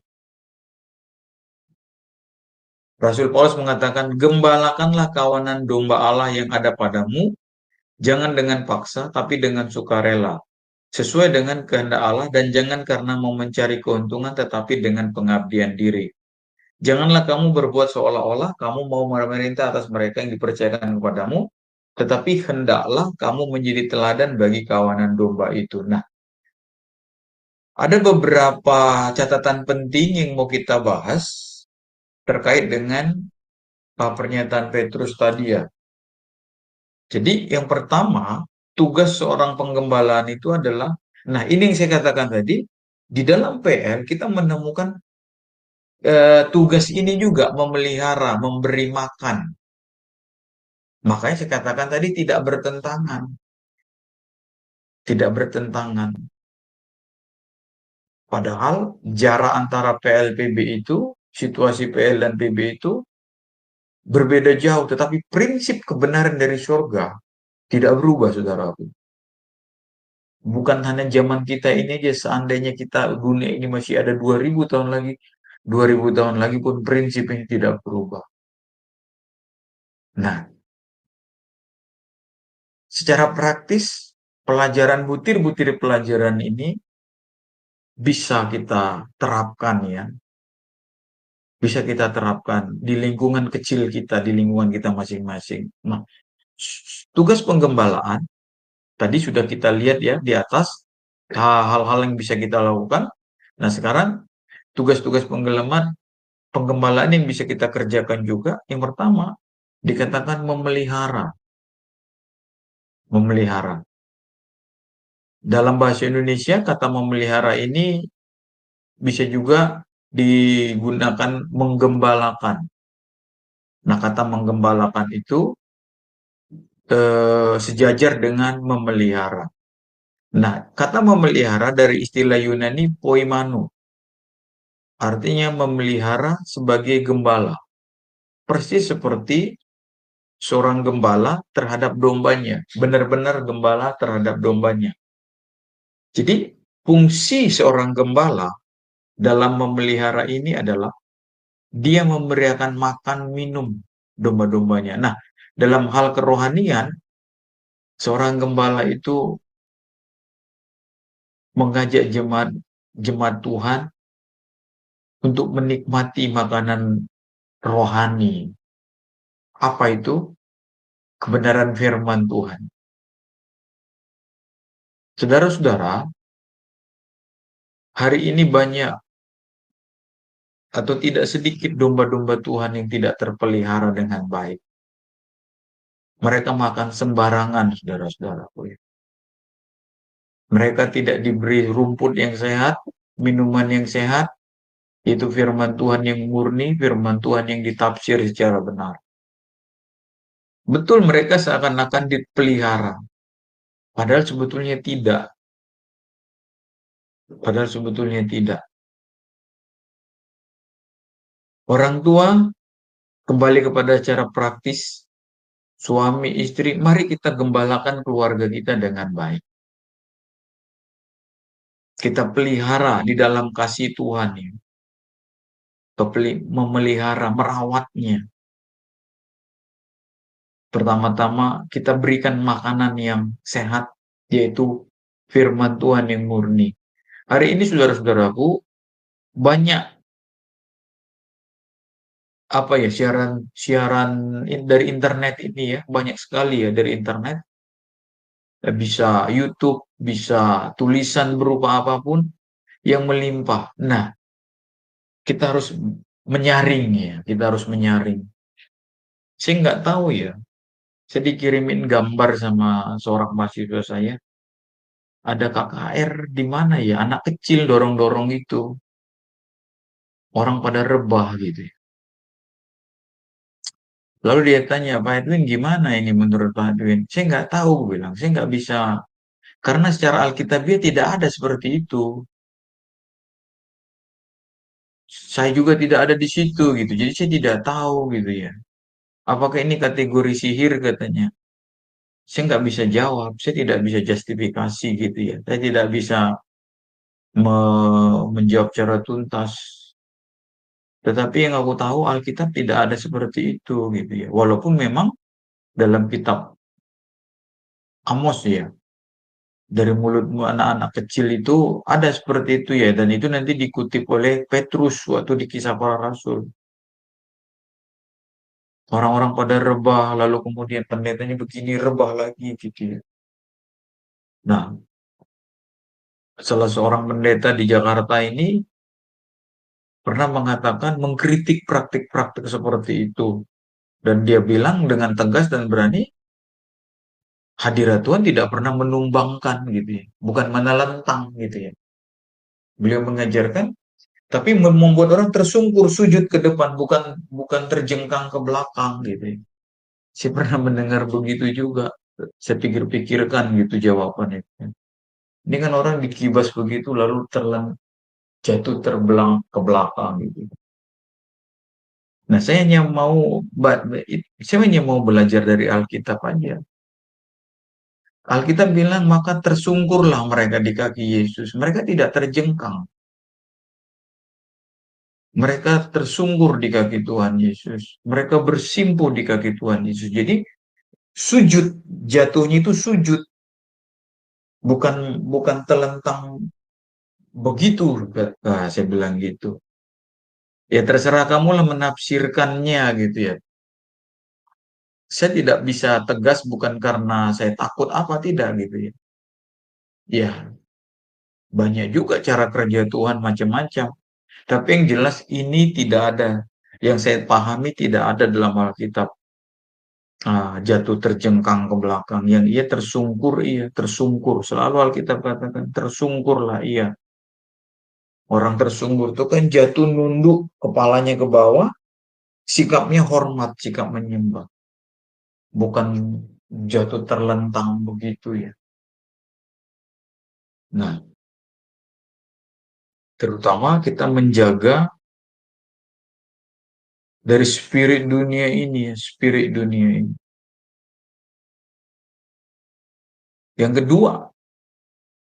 Rasul Paulus mengatakan, "Gembalakanlah kawanan domba Allah yang ada padamu, jangan dengan paksa, tapi dengan sukarela, sesuai dengan kehendak Allah, dan jangan karena mau mencari keuntungan, tetapi dengan pengabdian diri. Janganlah kamu berbuat seolah-olah kamu mau memerintah atas mereka yang dipercayakan kepadamu, tetapi hendaklah kamu menjadi teladan bagi kawanan domba itu." Nah, ada beberapa catatan penting yang mau kita bahas terkait dengan pernyataan Petrus tadi ya. Jadi yang pertama, tugas seorang penggembalaan itu adalah, nah ini yang saya katakan tadi, di dalam PL kita menemukan tugas ini juga memelihara, memberi makan. Makanya saya katakan tadi tidak bertentangan. Tidak bertentangan. Padahal jarak antara PLPB itu, situasi PL dan PB itu berbeda jauh, tetapi prinsip kebenaran dari surga tidak berubah, saudaraku. Bukan hanya zaman kita ini aja, seandainya kita dunia ini masih ada 2000 tahun lagi, 2000 tahun lagi pun prinsip ini tidak berubah. Nah, secara praktis, pelajaran butir-butir pelajaran ini bisa kita terapkan ya. Bisa kita terapkan di lingkungan kecil kita, di lingkungan kita masing-masing. Nah, tugas penggembalaan tadi sudah kita lihat ya di atas hal-hal yang bisa kita lakukan. Nah, sekarang tugas-tugas penggembalaan yang bisa kita kerjakan juga. Yang pertama, dikatakan memelihara. Memelihara. Dalam bahasa Indonesia, kata memelihara ini bisa juga digunakan menggembalakan. Nah, kata menggembalakan itu sejajar dengan memelihara. Nah, kata memelihara dari istilah Yunani poimano. Artinya memelihara sebagai gembala. Persis seperti seorang gembala terhadap dombanya. Benar-benar gembala terhadap dombanya. Jadi, fungsi seorang gembala dalam memelihara ini adalah dia memberikan makan minum domba-dombanya. Nah, dalam hal kerohanian, seorang gembala itu mengajak jemaat Tuhan untuk menikmati makanan rohani. Apa itu? Kebenaran firman Tuhan. Saudara-saudara, hari ini banyak atau tidak sedikit domba-domba Tuhan yang tidak terpelihara dengan baik. Mereka makan sembarangan, saudara-saudaraku ya. Mereka tidak diberi rumput yang sehat, minuman yang sehat, itu firman Tuhan yang murni, firman Tuhan yang ditafsir secara benar. Betul mereka seakan-akan dipelihara, padahal sebetulnya tidak. Padahal sebetulnya tidak. Orang tua, kembali kepada cara praktis, suami, istri, mari kita gembalakan keluarga kita dengan baik. Kita pelihara di dalam kasih Tuhan ya. Memelihara, merawatnya. Pertama-tama kita berikan makanan yang sehat, yaitu firman Tuhan yang murni. Hari ini saudara-saudaraku, banyak siaran dari internet ini ya, banyak sekali ya dari internet. Bisa YouTube, bisa tulisan berupa apapun yang melimpah. Nah, kita harus menyaring ya, kita harus menyaring. Saya nggak tahu ya, saya dikirimin gambar sama seorang mahasiswa saya, ada KKR di mana ya, anak kecil dorong-dorong itu, orang pada rebah gitu ya. Lalu dia tanya, Pak Edwin gimana ini menurut Pak Edwin? Saya nggak tahu, bilang, saya nggak bisa, karena secara Alkitabiah tidak ada seperti itu. Saya juga tidak ada di situ gitu, jadi saya tidak tahu gitu ya. Apakah ini kategori sihir katanya? Saya nggak bisa jawab, saya tidak bisa justifikasi gitu ya. Saya tidak bisa menjawab secara tuntas. Tetapi yang aku tahu Alkitab tidak ada seperti itu gitu ya. Walaupun memang dalam kitab Amos ya, dari mulutmu anak-anak kecil itu ada seperti itu ya. Dan itu nanti dikutip oleh Petrus waktu di Kisah Para Rasul. Orang-orang pada rebah, lalu kemudian pendetanya begini rebah lagi gitu ya. Nah, salah seorang pendeta di Jakarta ini pernah mengatakan mengkritik praktik-praktik seperti itu. Dan dia bilang dengan tegas dan berani, hadirat Tuhan tidak pernah menumbangkan gitu ya. Bukan menelentang gitu ya. Beliau mengajarkan, tapi membuat orang tersungkur sujud ke depan, bukan terjengkang ke belakang gitu ya. Saya pernah mendengar begitu juga. Saya pikir-pikirkan gitu jawabannya. Ini kan orang dikibas begitu lalu jatuh terbelang ke belakang gitu. Nah, saya hanya mau belajar dari Alkitab aja. Alkitab bilang, maka tersungkurlah mereka di kaki Yesus. Mereka tidak terjengkang. Mereka tersungkur di kaki Tuhan Yesus. Mereka bersimpuh di kaki Tuhan Yesus. Jadi, sujud, jatuhnya itu sujud. Bukan telentang begitu. Saya bilang gitu. Ya terserah kamulah menafsirkannya gitu ya. Saya tidak bisa tegas bukan karena saya takut apa tidak gitu ya. Ya, banyak juga cara kerja Tuhan macam-macam. Tapi yang jelas ini tidak ada. Yang saya pahami tidak ada dalam Alkitab. Jatuh terjengkang ke belakang. Yang ia tersungkur, iya tersungkur. Selalu Alkitab katakan tersungkurlah iya. Orang tersungkur itu kan jatuh nunduk kepalanya ke bawah. Sikapnya hormat, sikap menyembah. Bukan jatuh terlentang begitu ya. Nah, terutama kita menjaga dari spirit dunia ini ya, spirit dunia ini. Yang kedua,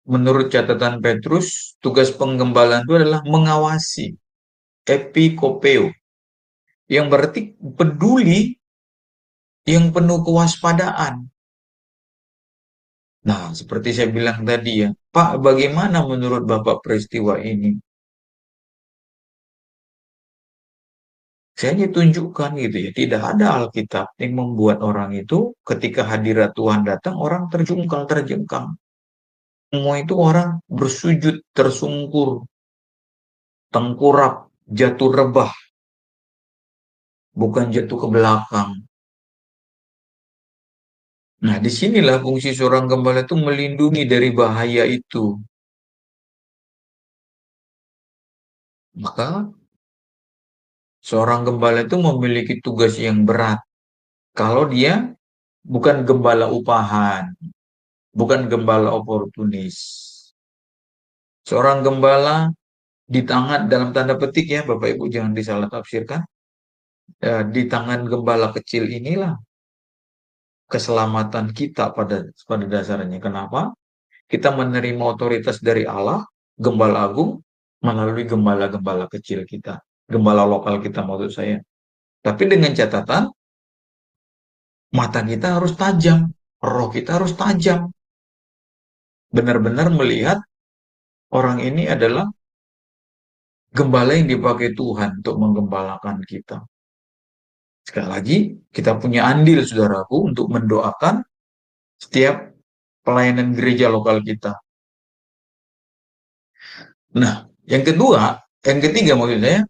menurut catatan Petrus, tugas penggembalaan itu adalah mengawasi, epikopeo, yang berarti peduli, yang penuh kewaspadaan. Nah, seperti saya bilang tadi ya, Pak, bagaimana menurut Bapak peristiwa ini? Saya hanya tunjukkan gitu ya, tidak ada Alkitab yang membuat orang itu ketika hadirat Tuhan datang, orang terjungkal, terjengkang. Semua itu orang bersujud, tersungkur, tengkurap, jatuh rebah, bukan jatuh ke belakang. Nah, disinilah fungsi seorang gembala itu melindungi dari bahaya itu. Maka seorang gembala itu memiliki tugas yang berat. Kalau dia bukan gembala upahan, bukan gembala oportunis. Seorang gembala di tangan, dalam tanda petik ya, Bapak Ibu jangan disalah tafsirkan. Di tangan gembala kecil inilah keselamatan kita pada dasarnya. Kenapa? Kita menerima otoritas dari Allah, gembala agung, melalui gembala-gembala kecil kita. Gembala lokal kita maksud saya. Tapi dengan catatan, mata kita harus tajam, roh kita harus tajam. Benar-benar melihat orang ini adalah gembala yang dipakai Tuhan untuk menggembalakan kita. Sekali lagi, kita punya andil, saudaraku, untuk mendoakan setiap pelayanan gereja lokal kita. Nah, yang ketiga maksud saya,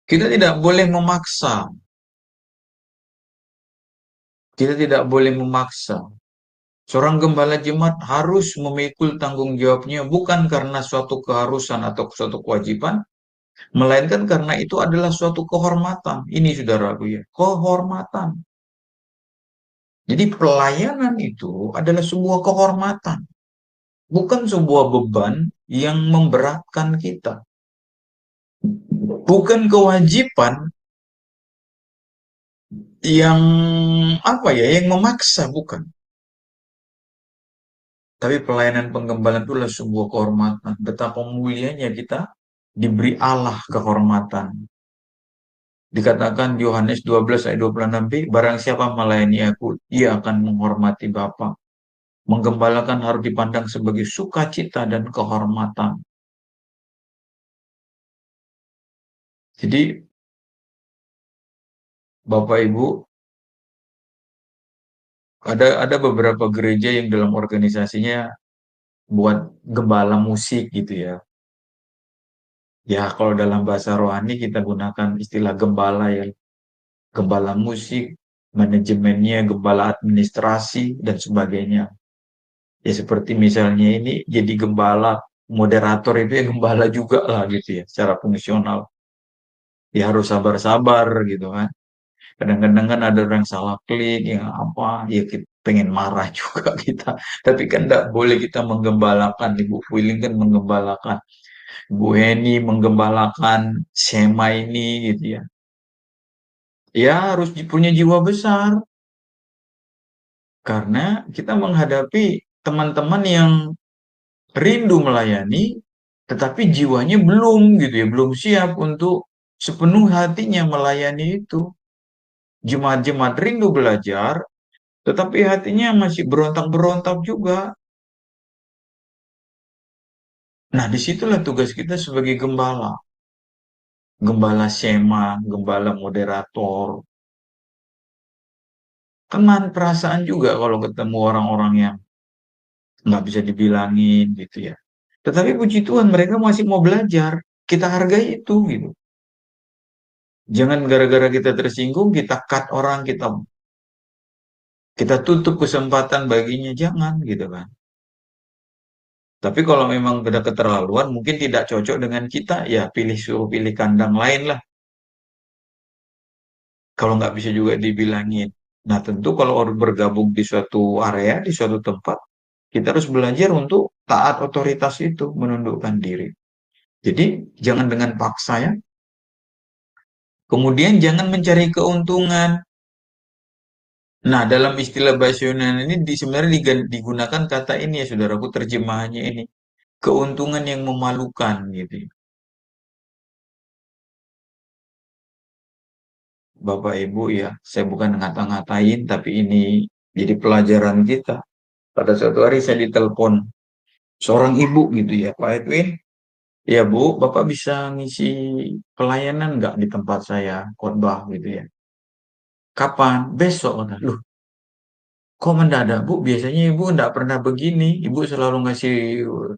kita tidak boleh memaksa. Kita tidak boleh memaksa. Seorang gembala jemaat harus memikul tanggung jawabnya bukan karena suatu keharusan atau suatu kewajiban, melainkan karena itu adalah suatu kehormatan. Ini saudaraku ya, kehormatan. Jadi pelayanan itu adalah sebuah kehormatan, bukan sebuah beban yang memberatkan kita. Bukan kewajiban yang yang memaksa, bukan. Tapi pelayanan penggembalaan itulah sebuah kehormatan. Betapa mulianya kita diberi Allah kehormatan. Dikatakan Yohanes 12 ayat 26b, barang siapa melayani aku, ia akan menghormati Bapa. Menggembalakan harus dipandang sebagai sukacita dan kehormatan. Jadi, Bapak Ibu, ada beberapa gereja yang dalam organisasinya buat gembala musik gitu ya. Ya, kalau dalam bahasa rohani kita gunakan istilah gembala ya. Gembala musik, manajemennya, gembala administrasi, dan sebagainya. Ya seperti misalnya ini jadi gembala, moderator itu ya gembala juga lah gitu ya, secara fungsional. Ya harus sabar-sabar gitu kan. Kadang-kadang kan ada orang salah klik, ya apa, ya kita pengen marah juga kita. Tapi kan tidak boleh kita menggembalakan, Ibu Fuiling kan menggembalakan. Bu Heni menggembalakan Sema ini gitu ya. Ya harus punya jiwa besar. Karena kita menghadapi teman-teman yang rindu melayani, tetapi jiwanya belum gitu ya, belum siap untuk sepenuh hatinya melayani itu. Jemaat-jemaat rindu belajar, tetapi hatinya masih berontak-berontak juga. Nah, disitulah tugas kita sebagai gembala. Gembala sema, gembala moderator. Kenan perasaan juga kalau ketemu orang-orang yang nggak bisa dibilangin gitu ya. Tetapi puji Tuhan mereka masih mau belajar. Kita hargai itu gitu. Jangan gara-gara kita tersinggung, kita cut orang, kita tutup kesempatan baginya, jangan gitu kan. Tapi kalau memang udah keterlaluan, mungkin tidak cocok dengan kita, ya suruh pilih kandang lain lah. Kalau nggak bisa juga dibilangin. Nah tentu kalau orang bergabung di suatu area, di suatu tempat, kita harus belajar untuk taat otoritas itu, menundukkan diri. Jadi jangan dengan paksa ya. Kemudian jangan mencari keuntungan. Nah, dalam istilah bahasa Yunani ini sebenarnya digunakan kata ini ya, saudaraku, terjemahannya ini. Keuntungan yang memalukan gitu. Bapak Ibu ya, saya bukan ngata-ngatain, tapi ini jadi pelajaran kita. Pada suatu hari saya ditelepon seorang ibu gitu ya, Pak Edwin. Ya Bu, Bapak bisa ngisi pelayanan nggak di tempat saya khotbah gitu ya. Kapan? Besok. Loh, kok mendadak Bu? Biasanya Ibu nggak pernah begini. Ibu selalu ngasih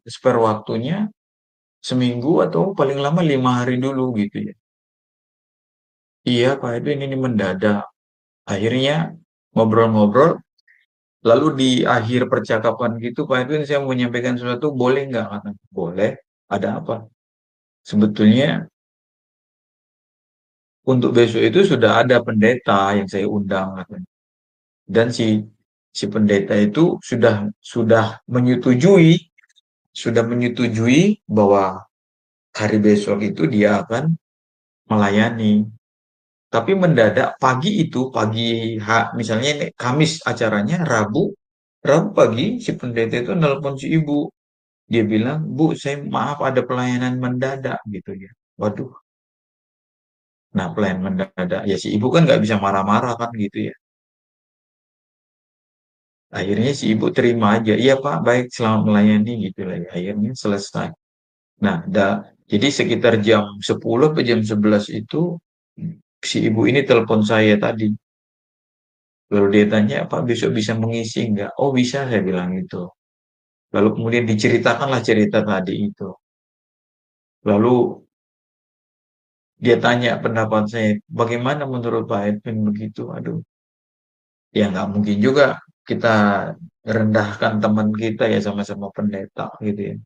spare waktunya seminggu atau paling lama 5 hari dulu gitu ya. Iya Pak Edwin, ini mendadak. Akhirnya ngobrol-ngobrol, lalu di akhir percakapan gitu Pak Edwin saya mau menyampaikan sesuatu, boleh nggak? Kata, boleh. Ada apa? Sebetulnya untuk besok itu sudah ada pendeta yang saya undang katanya. Dan si pendeta itu sudah menyetujui bahwa hari besok itu dia akan melayani. Tapi mendadak misalnya ini Kamis acaranya, Rabu pagi si pendeta itu nelpon si ibu. Dia bilang, Bu, saya maaf ada pelayanan mendadak gitu ya. Waduh, nah pelayanan mendadak. Ya si ibu kan nggak bisa marah-marah kan gitu ya. Akhirnya si ibu terima aja. Iya Pak, baik selamat melayani gitu lah ya. Akhirnya selesai. Nah, jadi sekitar jam 10 atau jam 11 itu si ibu ini telepon saya tadi. Lalu dia tanya, Pak besok bisa mengisi nggak? Oh bisa, saya bilang itu. Lalu kemudian diceritakanlah cerita tadi itu. Lalu dia tanya pendapat saya, bagaimana menurut Pak Edwin begitu? Aduh, ya nggak mungkin juga kita rendahkan teman kita ya sama-sama pendeta gitu ya.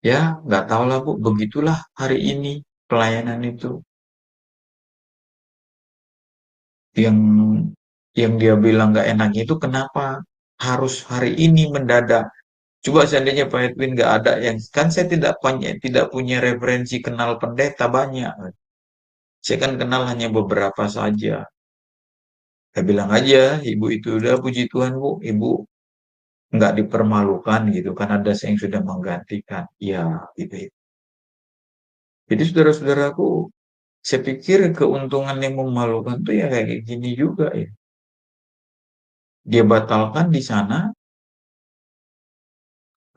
Ya, nggak tahu lah Bu, begitulah hari ini pelayanan itu. Yang yang dia bilang nggak enaknya itu kenapa harus hari ini mendadak. Coba seandainya Pak Edwin nggak ada yang kan saya tidak punya referensi kenal pendeta banyak. Saya kan kenal hanya beberapa saja. Saya bilang aja, ibu itu udah puji Tuhan Bu, ibu nggak dipermalukan gitu kan ada yang sudah menggantikan. Ya, gitu. Jadi saudara-saudaraku, saya pikir keuntungan yang memalukan tuh ya kayak gini juga ya. Dia batalkan di sana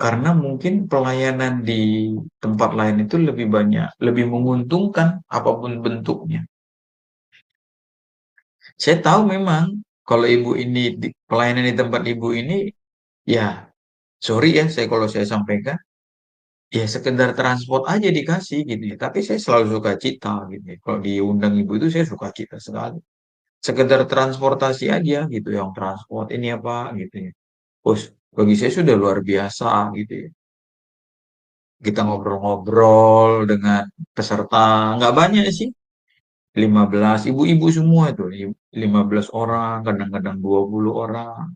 karena mungkin pelayanan di tempat lain itu lebih banyak, lebih menguntungkan apapun bentuknya. Saya tahu memang kalau ibu ini pelayanan di tempat ibu ini ya sorry ya kalau saya sampaikan ya sekedar transport aja dikasih gitu ya. Tapi saya selalu suka cita gitu ya. Kalau diundang ibu itu saya suka cita sekali. Sekedar transportasi aja gitu yang transport ini apa gitu ya. Bos, bagi saya sudah luar biasa gitu ya. Kita ngobrol-ngobrol dengan peserta, nggak banyak sih, 15, ibu-ibu semua itu, 15 orang, kadang-kadang 20 orang.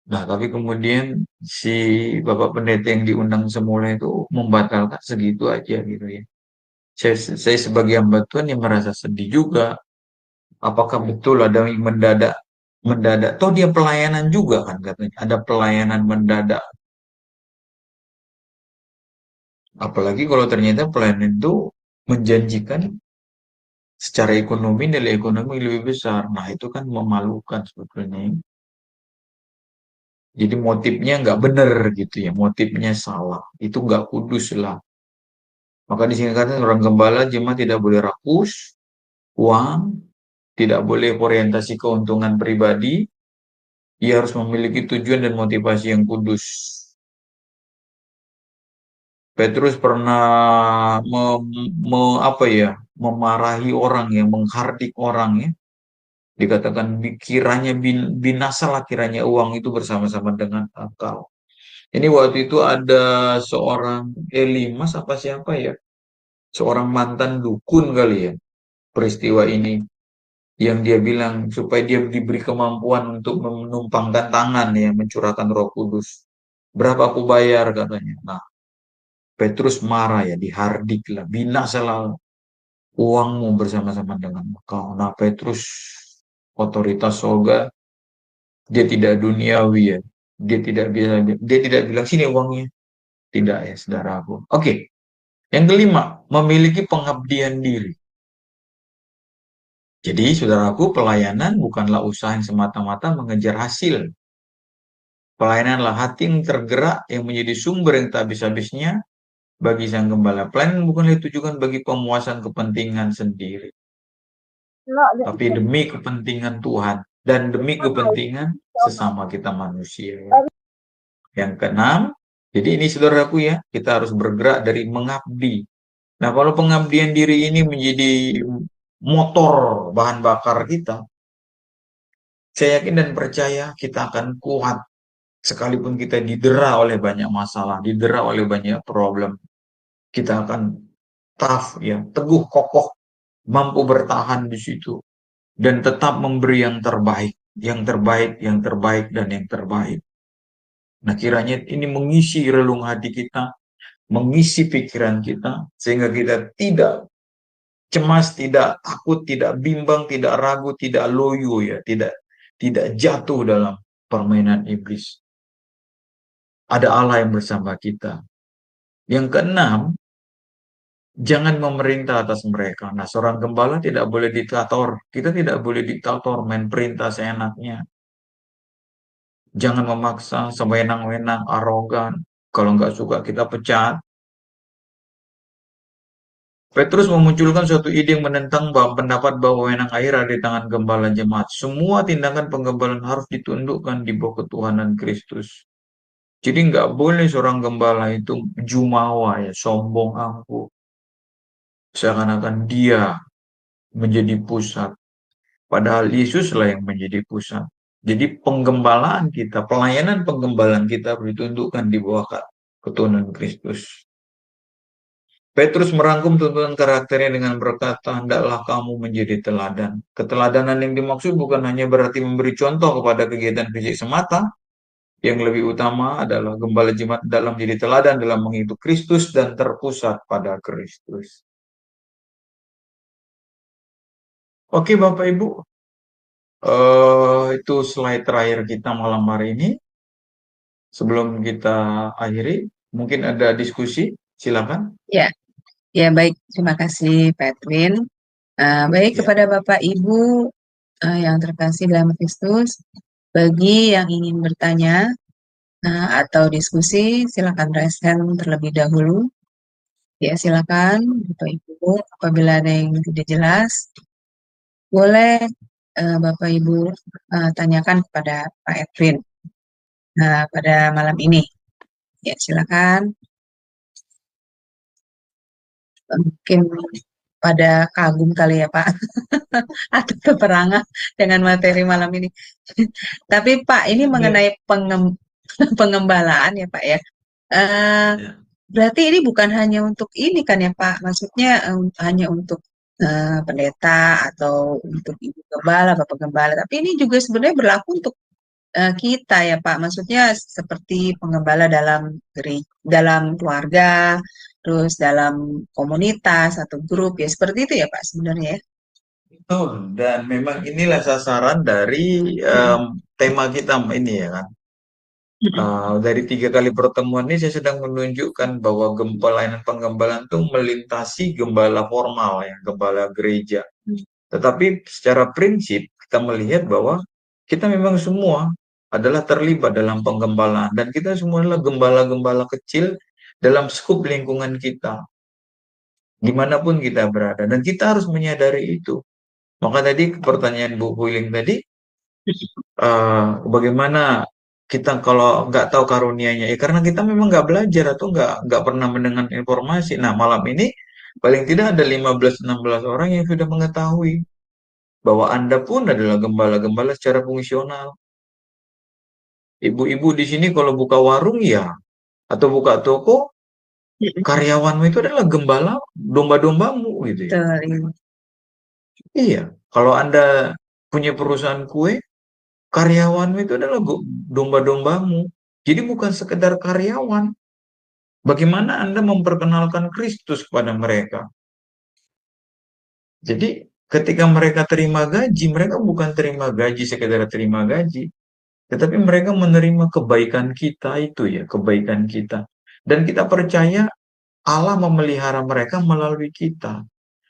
Nah, tapi kemudian si Bapak Pendeta yang diundang semula itu membatalkan segitu aja gitu ya. Saya sebagai hamba Tuhan yang merasa sedih juga. Apakah betul ada yang mendadak, toh dia pelayanan juga kan katanya, ada pelayanan mendadak. Apalagi kalau ternyata pelayanan itu menjanjikan secara ekonomi, nilai ekonomi lebih besar. Nah, itu kan memalukan sebetulnya. Jadi motifnya nggak benar gitu ya, motifnya salah. Itu nggak kudus lah. Maka di sini kata orang gembala jemaat tidak boleh rakus, uang, tidak boleh orientasi keuntungan pribadi. Ia harus memiliki tujuan dan motivasi yang kudus. Petrus pernah apa ya, memarahi orang ya, menghardik orang ya. Dikatakan kiranya binasalah kiranya uang itu bersama-sama dengan engkau. Ini waktu itu ada seorang Elimas apa siapa ya? Seorang mantan dukun kali ya. Peristiwa ini yang dia bilang supaya dia diberi kemampuan untuk menumpangkan tangan ya, mencurahkan Roh Kudus. Berapa aku bayar katanya. Nah, Petrus marah ya, dihardik lah, binasalah uangmu bersama-sama dengan engkau. Nah, Petrus otoritas sorga dia tidak duniawi ya. Dia tidak bilang sini uangnya. Tidak ya, saudaraku. Oke. Yang kelima, memiliki pengabdian diri. Jadi, saudaraku, pelayanan bukanlah usaha yang semata-mata mengejar hasil. Pelayananlah hati yang tergerak yang menjadi sumber yang tak habis-habisnya bagi sang gembala. Pelayanan bukanlah ditujukan bagi pemuasan kepentingan sendiri, tapi demi kepentingan Tuhan dan demi kepentingan sesama kita manusia. Yang keenam, jadi ini saudaraku ya, kita harus bergerak dari mengabdi. Nah, kalau pengabdian diri ini menjadi motor bahan bakar kita, saya yakin dan percaya kita akan kuat sekalipun kita didera oleh banyak masalah, didera oleh banyak problem. Kita akan tough ya, teguh, kokoh, mampu bertahan di situ dan tetap memberi yang terbaik, yang terbaik, yang terbaik dan yang terbaik. Nah, kiranya ini mengisi relung hati kita, mengisi pikiran kita sehingga kita tidak cemas, tidak takut, tidak bimbang, tidak ragu, tidak loyo ya, tidak jatuh dalam permainan iblis. Ada Allah yang bersama kita. Yang keenam, jangan memerintah atas mereka. Nah, seorang gembala tidak boleh diktator. Kita tidak boleh diktator, main perintah seenaknya. Jangan memaksa, sewenang-wenang, arogan. Kalau nggak suka kita pecat. Petrus memunculkan suatu ide yang menentang pendapat bahwa wewenang air ada di tangan gembala jemaat. Semua tindakan penggembalaan harus ditundukkan di bawah ketuhanan Kristus. Jadi nggak boleh seorang gembala itu jumawa ya, sombong angkuh. Seakan-akan dia menjadi pusat. Padahal Yesuslah yang menjadi pusat. Jadi penggembalaan kita, pelayanan penggembalaan kita ditundukkan di bawah ketuhanan Kristus. Petrus merangkum tuntunan karakternya dengan berkata, hendaklah kamu menjadi teladan. Keteladanan yang dimaksud bukan hanya berarti memberi contoh kepada kegiatan fisik semata, yang lebih utama adalah gembala jemaat dalam jadi teladan dalam menghidup Kristus dan terpusat pada Kristus. Oke Bapak Ibu, itu slide terakhir kita malam hari ini. Sebelum kita akhiri, mungkin ada diskusi, silakan. Ya, ya baik. Terima kasih Pak Edwin. Baik Ya. kepada Bapak Ibu yang terkasih dalam Kristus, bagi yang ingin bertanya atau diskusi, silakan raise hand terlebih dahulu. Ya, silakan Bapak Ibu. Apabila ada yang tidak jelas, boleh Bapak Ibu tanyakan kepada Pak Edwin pada malam ini. Ya, silakan. Mungkin pada kagum kali ya Pak, atau keperangan dengan materi malam ini. Tapi Pak, ini mengenai pengembalaan ya Pak ya. Berarti ini bukan hanya untuk ini kan ya Pak, maksudnya hanya untuk pendeta atau untuk ibu gembala, bapak gembala, tapi ini juga sebenarnya berlaku untuk kita ya Pak, maksudnya seperti penggembala dalam keluarga, terus dalam komunitas atau grup ya, seperti itu ya Pak sebenarnya ya. Betul, dan memang inilah sasaran dari tema kita ini ya kan. Dari 3 kali pertemuan ini saya sedang menunjukkan bahwa pelayanan penggembalaan itu melintasi gembala formal ya, gembala gereja. Tetapi secara prinsip kita melihat bahwa kita memang semua adalah terlibat dalam penggembalaan dan kita semua adalah gembala-gembala kecil dalam skup lingkungan kita. Dimanapun kita berada dan kita harus menyadari itu. Maka tadi pertanyaan Bu Huiling tadi, bagaimana kita kalau nggak tahu karunianya ya karena kita memang nggak belajar atau nggak pernah mendengar informasi. Nah malam ini paling tidak ada 15-16 orang yang sudah mengetahui bahwa Anda pun adalah gembala-gembala secara fungsional. Ibu-ibu di sini kalau buka warung ya atau buka toko, karyawanmu itu adalah gembala domba-dombamu gitu ya. Iya, kalau Anda punya perusahaan kue, karyawanmu itu adalah domba-dombamu. Jadi bukan sekedar karyawan. Bagaimana Anda memperkenalkan Kristus kepada mereka? Jadi ketika mereka terima gaji, mereka bukan terima gaji sekedar terima gaji, tetapi mereka menerima kebaikan kita itu ya, kebaikan kita. Dan kita percaya Allah memelihara mereka melalui kita.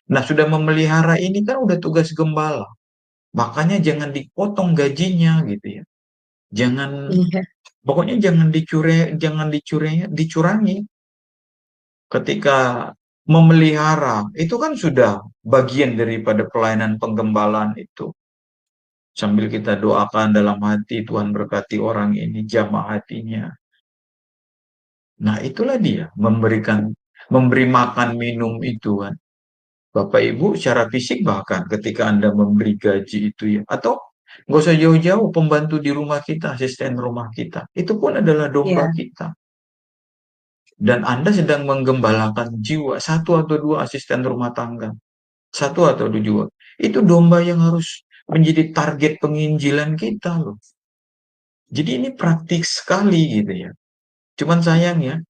Nah, sudah memelihara ini kan udah tugas gembala. Makanya jangan dipotong gajinya gitu ya. Jangan pokoknya jangan dicurangi. Ketika memelihara itu kan sudah bagian daripada pelayanan penggembalaan itu. Sambil kita doakan dalam hati, Tuhan berkati orang ini, jamah hatinya. Nah, itulah dia memberikan memberi makan minum itu kan. Bapak Ibu secara fisik bahkan ketika Anda memberi gaji itu ya, atau nggak usah jauh-jauh pembantu di rumah kita, asisten rumah kita, itu pun adalah domba Iya, kita. Dan Anda sedang menggembalakan jiwa satu atau dua asisten rumah tangga, satu atau dua. Itu domba yang harus menjadi target penginjilan kita loh. Jadi ini praktis sekali gitu ya. Cuman sayangnya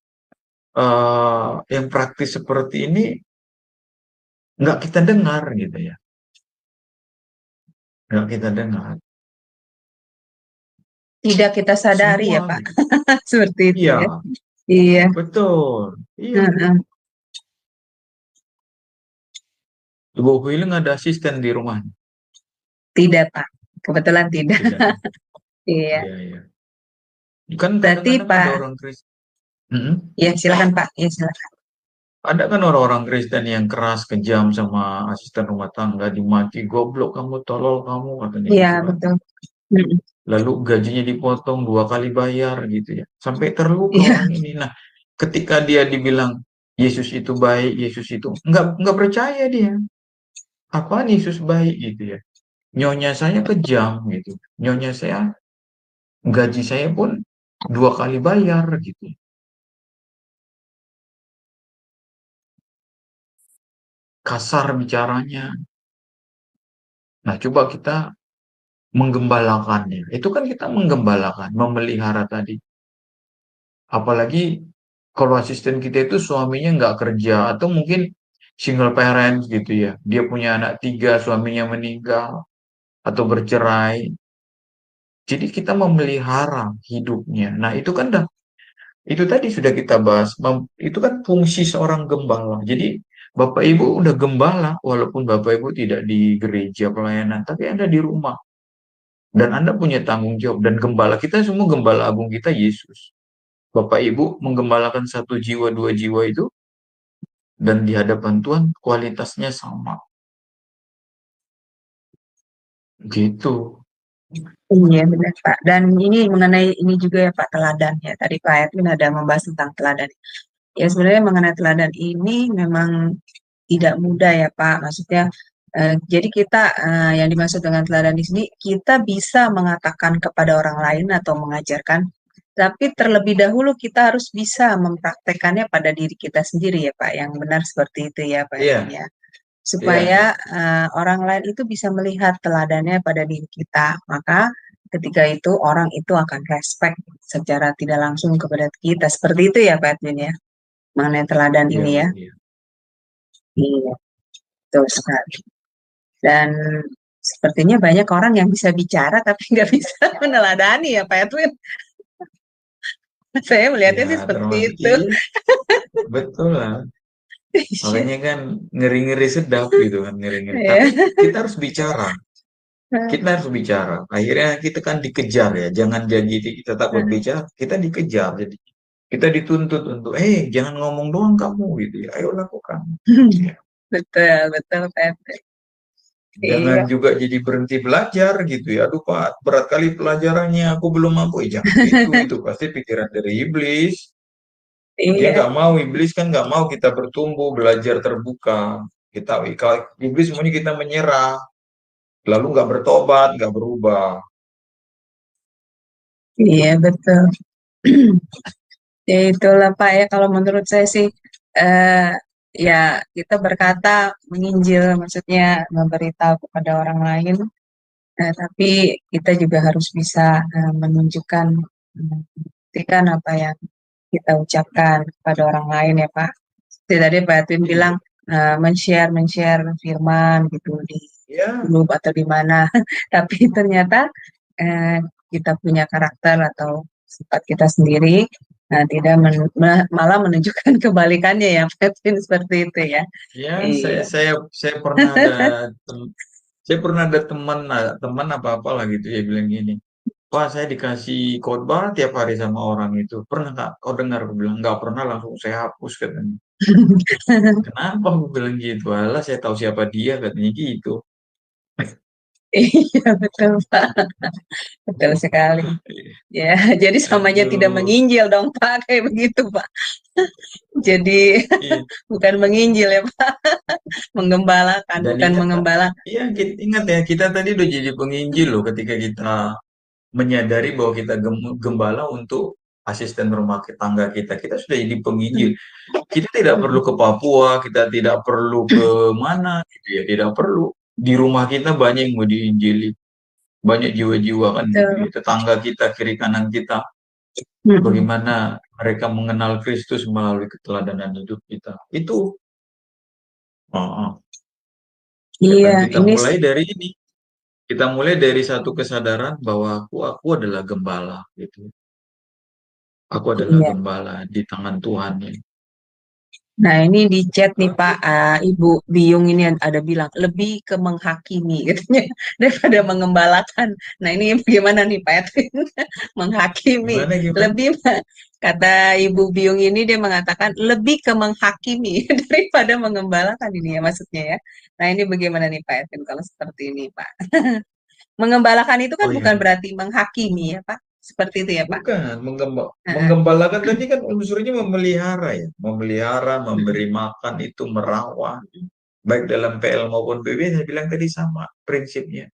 yang praktis seperti ini nggak kita dengar gitu ya, nggak kita dengar tidak kita sadari ya semua Pak, gitu. seperti itu Iya, ya. Iya. betul. Iya. Heeh. Ibu Huiling ada asisten di rumahnya? Tidak Pak, kebetulan tidak. Tidak. Iya. Iya, iya. Kan Berarti kadang-kadang ada Pak, orang Kristen. Mm-mm. ya silakan Pak, ya silakan. Ada kan orang-orang Kristen yang keras, kejam sama asisten rumah tangga, dimaki, goblok kamu, tolol kamu, katanya Iya gitu kan. betul. Mm-mm. Lalu gajinya dipotong 2 kali bayar gitu ya. Sampai terluka Iya, orang ini. Nah, ketika dia dibilang Yesus itu baik, Yesus itu nggak percaya dia. Apaan Yesus baik gitu ya. Nyonya saya kejam gitu. Nyonya saya gaji saya pun 2 kali bayar gitu. Kasar bicaranya. Nah, coba kita menggembalakannya. Itu kan kita menggembalakan, memelihara tadi. Apalagi kalau asisten kita itu suaminya nggak kerja atau mungkin single parents gitu ya. Dia punya anak 3, suaminya meninggal atau bercerai. Jadi kita memelihara hidupnya. Nah, itu kan itu tadi sudah kita bahas. Itu kan fungsi seorang gembala. Jadi Bapak Ibu udah gembala walaupun Bapak Ibu tidak di gereja pelayanan, tapi Anda di rumah dan Anda punya tanggung jawab dan gembala kita semua gembala agung kita Yesus. Bapak Ibu menggembalakan 1 jiwa, 2 jiwa itu dan di hadapan Tuhan kualitasnya sama. Gitu. iya benar Pak. Dan ini mengenai ini juga ya Pak, teladan ya. Tadi Pak Edwin ada membahas tentang teladan. Ya sebenarnya mengenai teladan ini memang tidak mudah ya Pak. Maksudnya jadi kita yang dimaksud dengan teladan di sini kita bisa mengatakan kepada orang lain atau mengajarkan, tapi terlebih dahulu kita harus bisa mempraktekannya pada diri kita sendiri ya Pak. Yang benar seperti itu ya Pak Edwin Iya, ya. iya, Supaya iya. orang lain itu bisa melihat teladannya pada diri kita. Maka ketika itu orang itu akan respect secara tidak langsung kepada kita. Seperti itu ya Pak Edwin ya, mengenai teladan Iya, ini Bu. ya. Iya. Iya, betul sekali. Dan sepertinya banyak orang yang bisa bicara tapi nggak bisa meneladani ya Pak Edwin. Saya melihatnya Ya, sih seperti termasuk itu. iya, betul lah. Iya. Makanya kan ngeri-ngeri sedap gitu kan, ngeri-ngeri. Iya. Tapi kita harus bicara. Kita harus bicara. Akhirnya kita kan dikejar ya. Jangan jadi kita takut bicara, kita dikejar. Jadi kita dituntut untuk, jangan ngomong doang kamu gitu ya. Ayo lakukan. Ya. Betul, betul Pak Edwin. Jangan Iya, juga jadi berhenti belajar gitu ya. Aduh Pak, berat kali pelajarannya, aku belum mampu. Jangan gitu. Itu pasti pikiran dari iblis. Dia iya, nggak mau, iblis kan nggak mau kita bertumbuh, belajar terbuka. Kalau iblis maunya kita menyerah, lalu nggak bertobat, nggak berubah. iya betul. Ya itulah Pak ya, kalau menurut saya sih eh, ya kita berkata menginjil, maksudnya memberitahu kepada orang lain, tapi kita juga harus bisa menunjukkan, membuktikan apa yang kita ucapkan kepada orang lain ya Pak. Seperti tadi Pak Edwin bilang Iya. men-share firman gitu di Ya, grup atau di mana, tapi ternyata eh, kita punya karakter atau sifat kita sendiri, tidak malah menunjukkan kebalikannya ya, Fatin seperti itu ya. ya, saya Iya. saya saya pernah saya pernah ada teman apa-apa lah gitu ya bilang gini, Pak saya dikasih khotbah tiap hari sama orang itu. Pernah nggak kau dengar? Aku bilang nggak pernah, langsung saya hapus katanya. Kenapa aku bilang gitu? Alah saya tahu siapa dia katanya gitu. Iya, betul, Pak. Betul sekali. Ya, jadi samanya tidak Aduh, menginjil dong, Pak, kayak begitu, Pak. Jadi iya. bukan menginjil ya, Pak, menggembalakan, Dan bukan ingat Pak, mengembala. iya ingat ya, kita tadi udah jadi penginjil loh ketika kita menyadari bahwa kita gembala untuk asisten rumah tangga kita. Kita sudah jadi penginjil. Kita tidak perlu ke Papua, kita tidak perlu ke mana, gitu ya. Tidak perlu. Di rumah kita banyak yang mau diinjili. Banyak jiwa-jiwa kan gitu ya. Betul. Tetangga kita, kiri kanan kita. Mm-mm. Bagaimana mereka mengenal Kristus melalui keteladanan hidup kita. Itu. Ya kan Iya, kita ini mulai dari ini. Kita mulai dari satu kesadaran bahwa aku adalah gembala gitu. Aku adalah iya. gembala di tangan Tuhan ya. Nah, ini di chat nih Pak, Ibu Biyung ini ada bilang lebih ke menghakimi katanya daripada mengembalakan. Nah, ini gimana nih Pak Edwin? Menghakimi, Gimana gimana? lebih kata Ibu Biyung ini dia mengatakan lebih ke menghakimi daripada mengembalakan ini ya maksudnya ya. Nah, ini bagaimana nih Pak Edwin kalau seperti ini Pak? Mengembalakan itu kan Oh ya, bukan berarti menghakimi ya Pak. Seperti itu ya Pak. bukan Heeh. menggembalakan tadi kan unsurnya memelihara ya, memelihara, memberi makan itu merawat. Baik dalam PL maupun PB saya bilang tadi sama prinsipnya.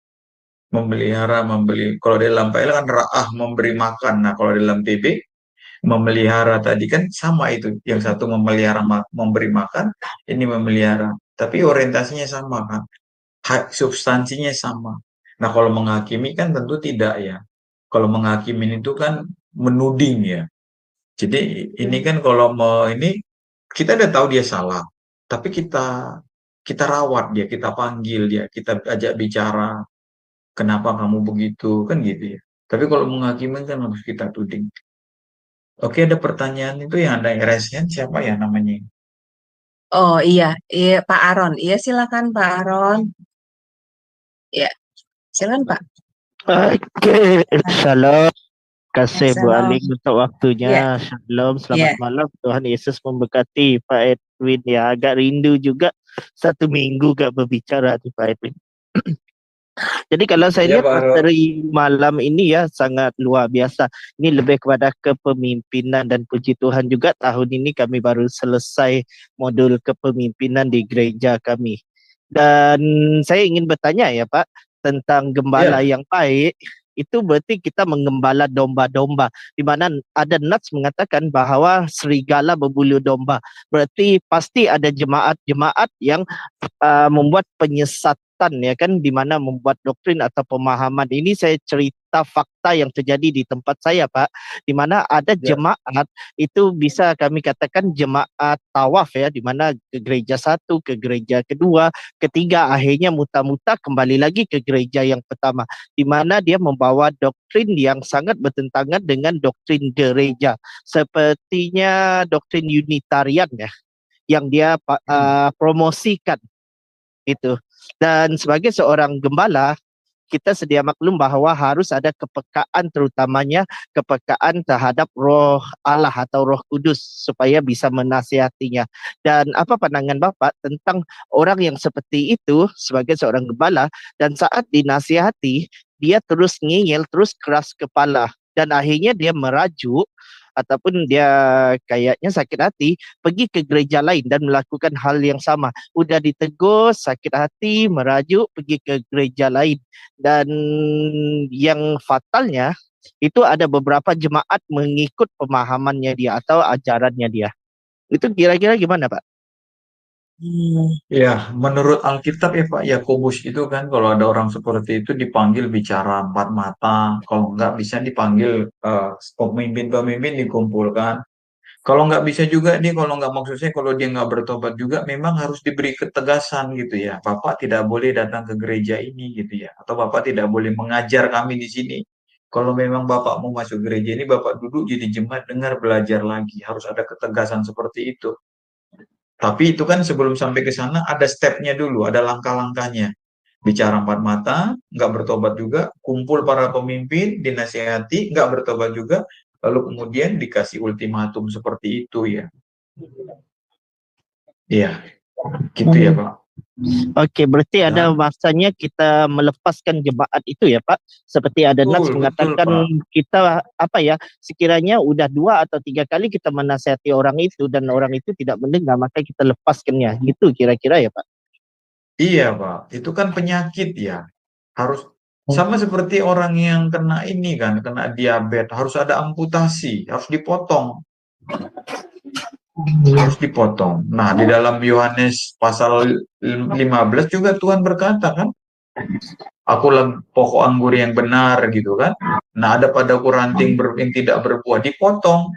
Memelihara, membeli. Kalau dalam PL kan raah memberi makan. Nah, kalau dalam PB memelihara tadi kan sama itu. Yang satu memelihara memberi makan, ini memelihara. Tapi orientasinya sama kan. Substansinya sama. Nah, kalau menghakimi kan tentu tidak ya. Kalau menghakimin itu kan menuding ya. Jadi ini kan kalau mau ini kita udah tahu dia salah, tapi kita rawat dia, kita panggil dia, kita ajak bicara, kenapa kamu begitu, kan gitu ya. Tapi kalau menghakimi kan harus kita tuding. Oke, ada pertanyaan itu yang ada resnya siapa ya namanya? Oh iya, iya Pak Aron. Iya silakan Pak Aron. Ya, silakan Pak. Oke, shalom. Ya, Kasih Bu salam. Aling untuk Iya, waktunya. Shalom, selamat iya. malam. Tuhan Yesus memberkati Pak Edwin ya. Agak rindu juga 1 minggu gak berbicara nih Pak Edwin. Jadi kalau saya Iya lihat Pak Aro. materi malam ini ya sangat luar biasa. Ini lebih kepada kepemimpinan dan puji Tuhan juga tahun ini kami baru selesai modul kepemimpinan di gereja kami. Dan saya ingin bertanya ya Pak tentang gembala Iya, yang baik. Itu berarti kita mengembala domba-domba. Di mana ada nats mengatakan bahwa serigala berbulu domba. Berarti pasti ada jemaat-jemaat yang membuat penyesatan ya kan, di mana membuat doktrin atau pemahaman. Ini saya cerita fakta yang terjadi di tempat saya Pak, di mana ada iya. jemaat itu bisa kami katakan jemaat tawaf ya, di mana ke gereja satu, ke gereja kedua, ketiga, akhirnya muta-muta kembali lagi ke gereja yang pertama, di mana dia membawa doktrin yang sangat bertentangan dengan doktrin gereja, sepertinya doktrin Unitarian ya yang dia promosikan itu. Dan sebagai seorang gembala, kita sedia maklum bahwa harus ada kepekaan, terutamanya kepekaan terhadap roh Allah atau roh kudus supaya bisa menasihatinya. Dan apa pandangan Bapak tentang orang yang seperti itu sebagai seorang gembala dan saat dinasihati dia terus ngeyel, terus keras kepala dan akhirnya dia merajuk ataupun dia kayaknya sakit hati pergi ke gereja lain dan melakukan hal yang sama. Udah ditegur, sakit hati, merajuk, pergi ke gereja lain. Dan yang fatalnya itu ada beberapa jemaat mengikut pemahamannya dia atau ajarannya dia. Itu kira-kira gimana Pak? Ya, menurut Alkitab ya Pak Yakobus itu kan kalau ada orang seperti itu dipanggil bicara empat mata, kalau nggak bisa dipanggil pemimpin-pemimpin dikumpulkan. Kalau nggak bisa juga dia, kalau nggak maksudnya kalau dia nggak bertobat juga memang harus diberi ketegasan gitu ya. Bapak tidak boleh datang ke gereja ini gitu ya. Atau Bapak tidak boleh mengajar kami di sini. Kalau memang Bapak mau masuk gereja ini, Bapak duduk jadi jemaat dengar belajar lagi. Harus ada ketegasan seperti itu. Tapi itu kan sebelum sampai ke sana ada stepnya dulu, ada langkah-langkahnya. Bicara empat mata, nggak bertobat juga, kumpul para pemimpin, dinasihati, nggak bertobat juga, lalu kemudian dikasih ultimatum seperti itu ya. Iya, gitu ya Pak. Oke, berarti ada Ya. masanya kita melepaskan jemaat itu ya Pak. Seperti ada nas Betul, mengatakan Pak. kita sekiranya udah 2 atau 3 kali kita menasihati orang itu dan orang itu tidak mendengar, maka kita lepaskannya. Gitu kira-kira ya Pak. Iya, Pak. Itu kan penyakit ya. Harus sama seperti orang yang kena ini kan, kena diabetes, harus ada amputasi, harus dipotong. Harus dipotong. Nah, di dalam Yohanes pasal 15 juga Tuhan berkata kan, akulah pokok anggur yang benar gitu kan. Nah, ada padaku ranting yang tidak berbuah, dipotong.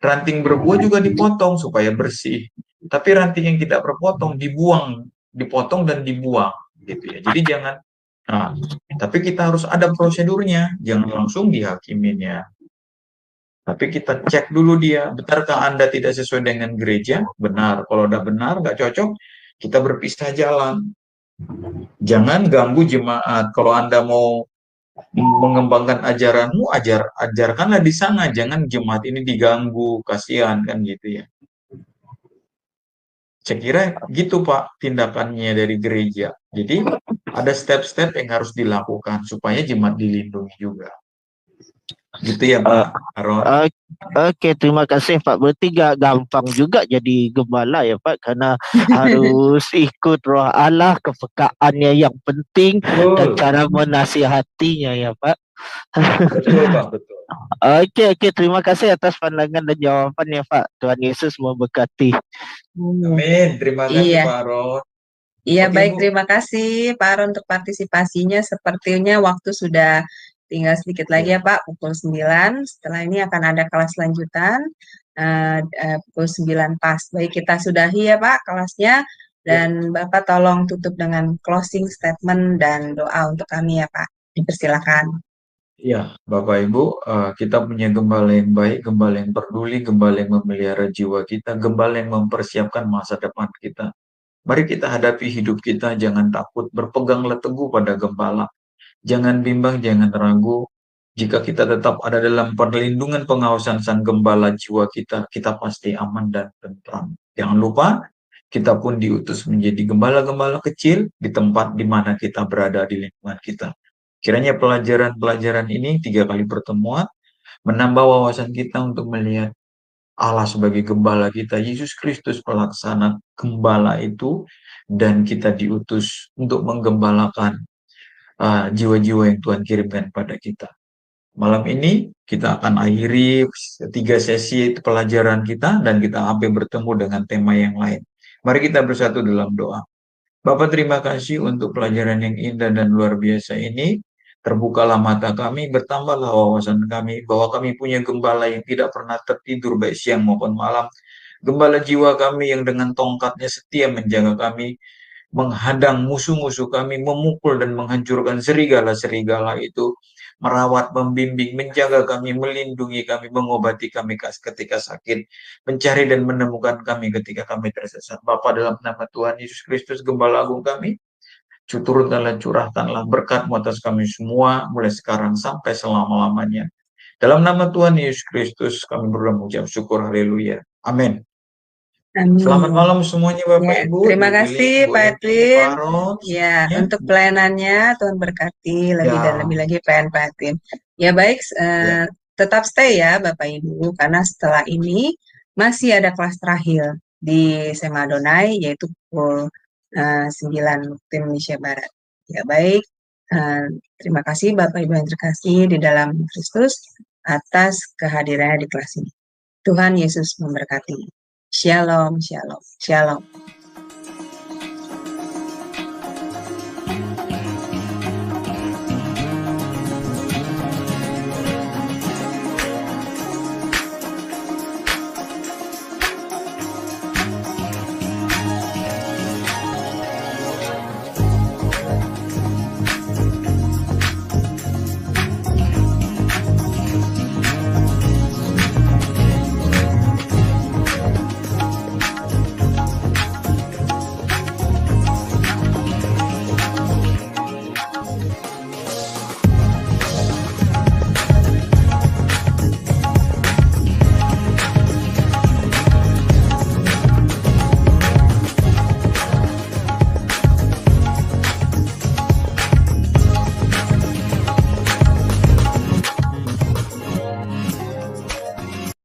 Ranting berbuah juga dipotong supaya bersih. Tapi ranting yang tidak berpotong dibuang, dipotong dan dibuang gitu ya. Jadi jangan tapi kita harus ada prosedurnya, jangan langsung dihakimin ya. Tapi kita cek dulu dia, benarkah Anda tidak sesuai dengan gereja? Benar. Kalau udah benar, nggak cocok, kita berpisah jalan. Jangan ganggu jemaat. Kalau Anda mau mengembangkan ajaranmu, ajarkanlah di sana. Jangan jemaat ini diganggu, kasihan kan gitu ya. Saya kira gitu Pak, tindakannya dari gereja. Jadi ada step-step yang harus dilakukan supaya jemaat dilindungi juga. Gitu ya Pak Aron. Oke, terima kasih Pak. Berarti gak gampang juga jadi gembala ya Pak, karena harus ikut roh Allah, kepekaannya yang penting, dan cara menasihatinya ya Pak. Betul Pak, betul. Oke, terima kasih atas pandangan dan jawabannya Pak. Tuhan Yesus memberkati. Amin, terima kasih Iya. Pak Aron. Iya, Oke, baik, Bu. terima kasih Pak Aron untuk partisipasinya. Sepertinya waktu sudah tinggal sedikit lagi ya Pak, pukul 9. Setelah ini akan ada kelas lanjutan, pukul 9 pas. Baik, kita sudahi ya Pak kelasnya, dan Bapak tolong tutup dengan closing statement dan doa untuk kami ya Pak. Dipersilakan. Ya, Bapak Ibu, kita punya gembala yang baik, gembala yang peduli, gembala yang memelihara jiwa kita, gembala yang mempersiapkan masa depan kita. Mari kita hadapi hidup kita, jangan takut, berpeganglah teguh pada gembala. Jangan bimbang, jangan ragu. Jika kita tetap ada dalam perlindungan pengawasan sang gembala jiwa kita, kita pasti aman dan tentram. Jangan lupa, kita pun diutus menjadi gembala-gembala kecil di tempat di mana kita berada di lingkungan kita. Kiranya pelajaran-pelajaran ini 3 kali pertemuan menambah wawasan kita untuk melihat Allah sebagai gembala kita, Yesus Kristus pelaksana gembala itu, dan kita diutus untuk menggembalakan jiwa-jiwa yang Tuhan kirimkan pada kita. Malam ini kita akan akhiri 3 sesi pelajaran kita dan kita sampai bertemu dengan tema yang lain. Mari kita bersatu dalam doa. Bapak, terima kasih untuk pelajaran yang indah dan luar biasa ini. Terbukalah mata kami, bertambahlah wawasan kami, bahwa kami punya gembala yang tidak pernah tertidur baik siang maupun malam. Gembala jiwa kami yang dengan tongkatnya setia menjaga kami, menghadang musuh-musuh kami, memukul dan menghancurkan serigala-serigala itu, merawat, membimbing, menjaga kami, melindungi kami, mengobati kami ketika sakit, mencari dan menemukan kami ketika kami tersesat. Bapa, dalam nama Tuhan Yesus Kristus, Gembala Agung kami, turunkanlah, curahkanlah berkat-Mu atas kami semua, mulai sekarang sampai selama-lamanya. Dalam nama Tuhan Yesus Kristus, kami berdoa mengucap syukur, haleluya. Amin. Amin. Selamat malam semuanya Bapak Ya, Ibu. terima kasih Pak Edwin. Ya, untuk pelayanannya Tuhan berkati lebih dan lebih lagi Pak Edwin. Ya baik, tetap stay ya Bapak Ibu, karena setelah ini masih ada kelas terakhir di SMA Adonai, yaitu pukul 9 waktu Indonesia Barat. Ya baik, terima kasih Bapak Ibu yang terkasih di dalam Kristus atas kehadirannya di kelas ini. Tuhan Yesus memberkati. Shalom, shalom, shalom.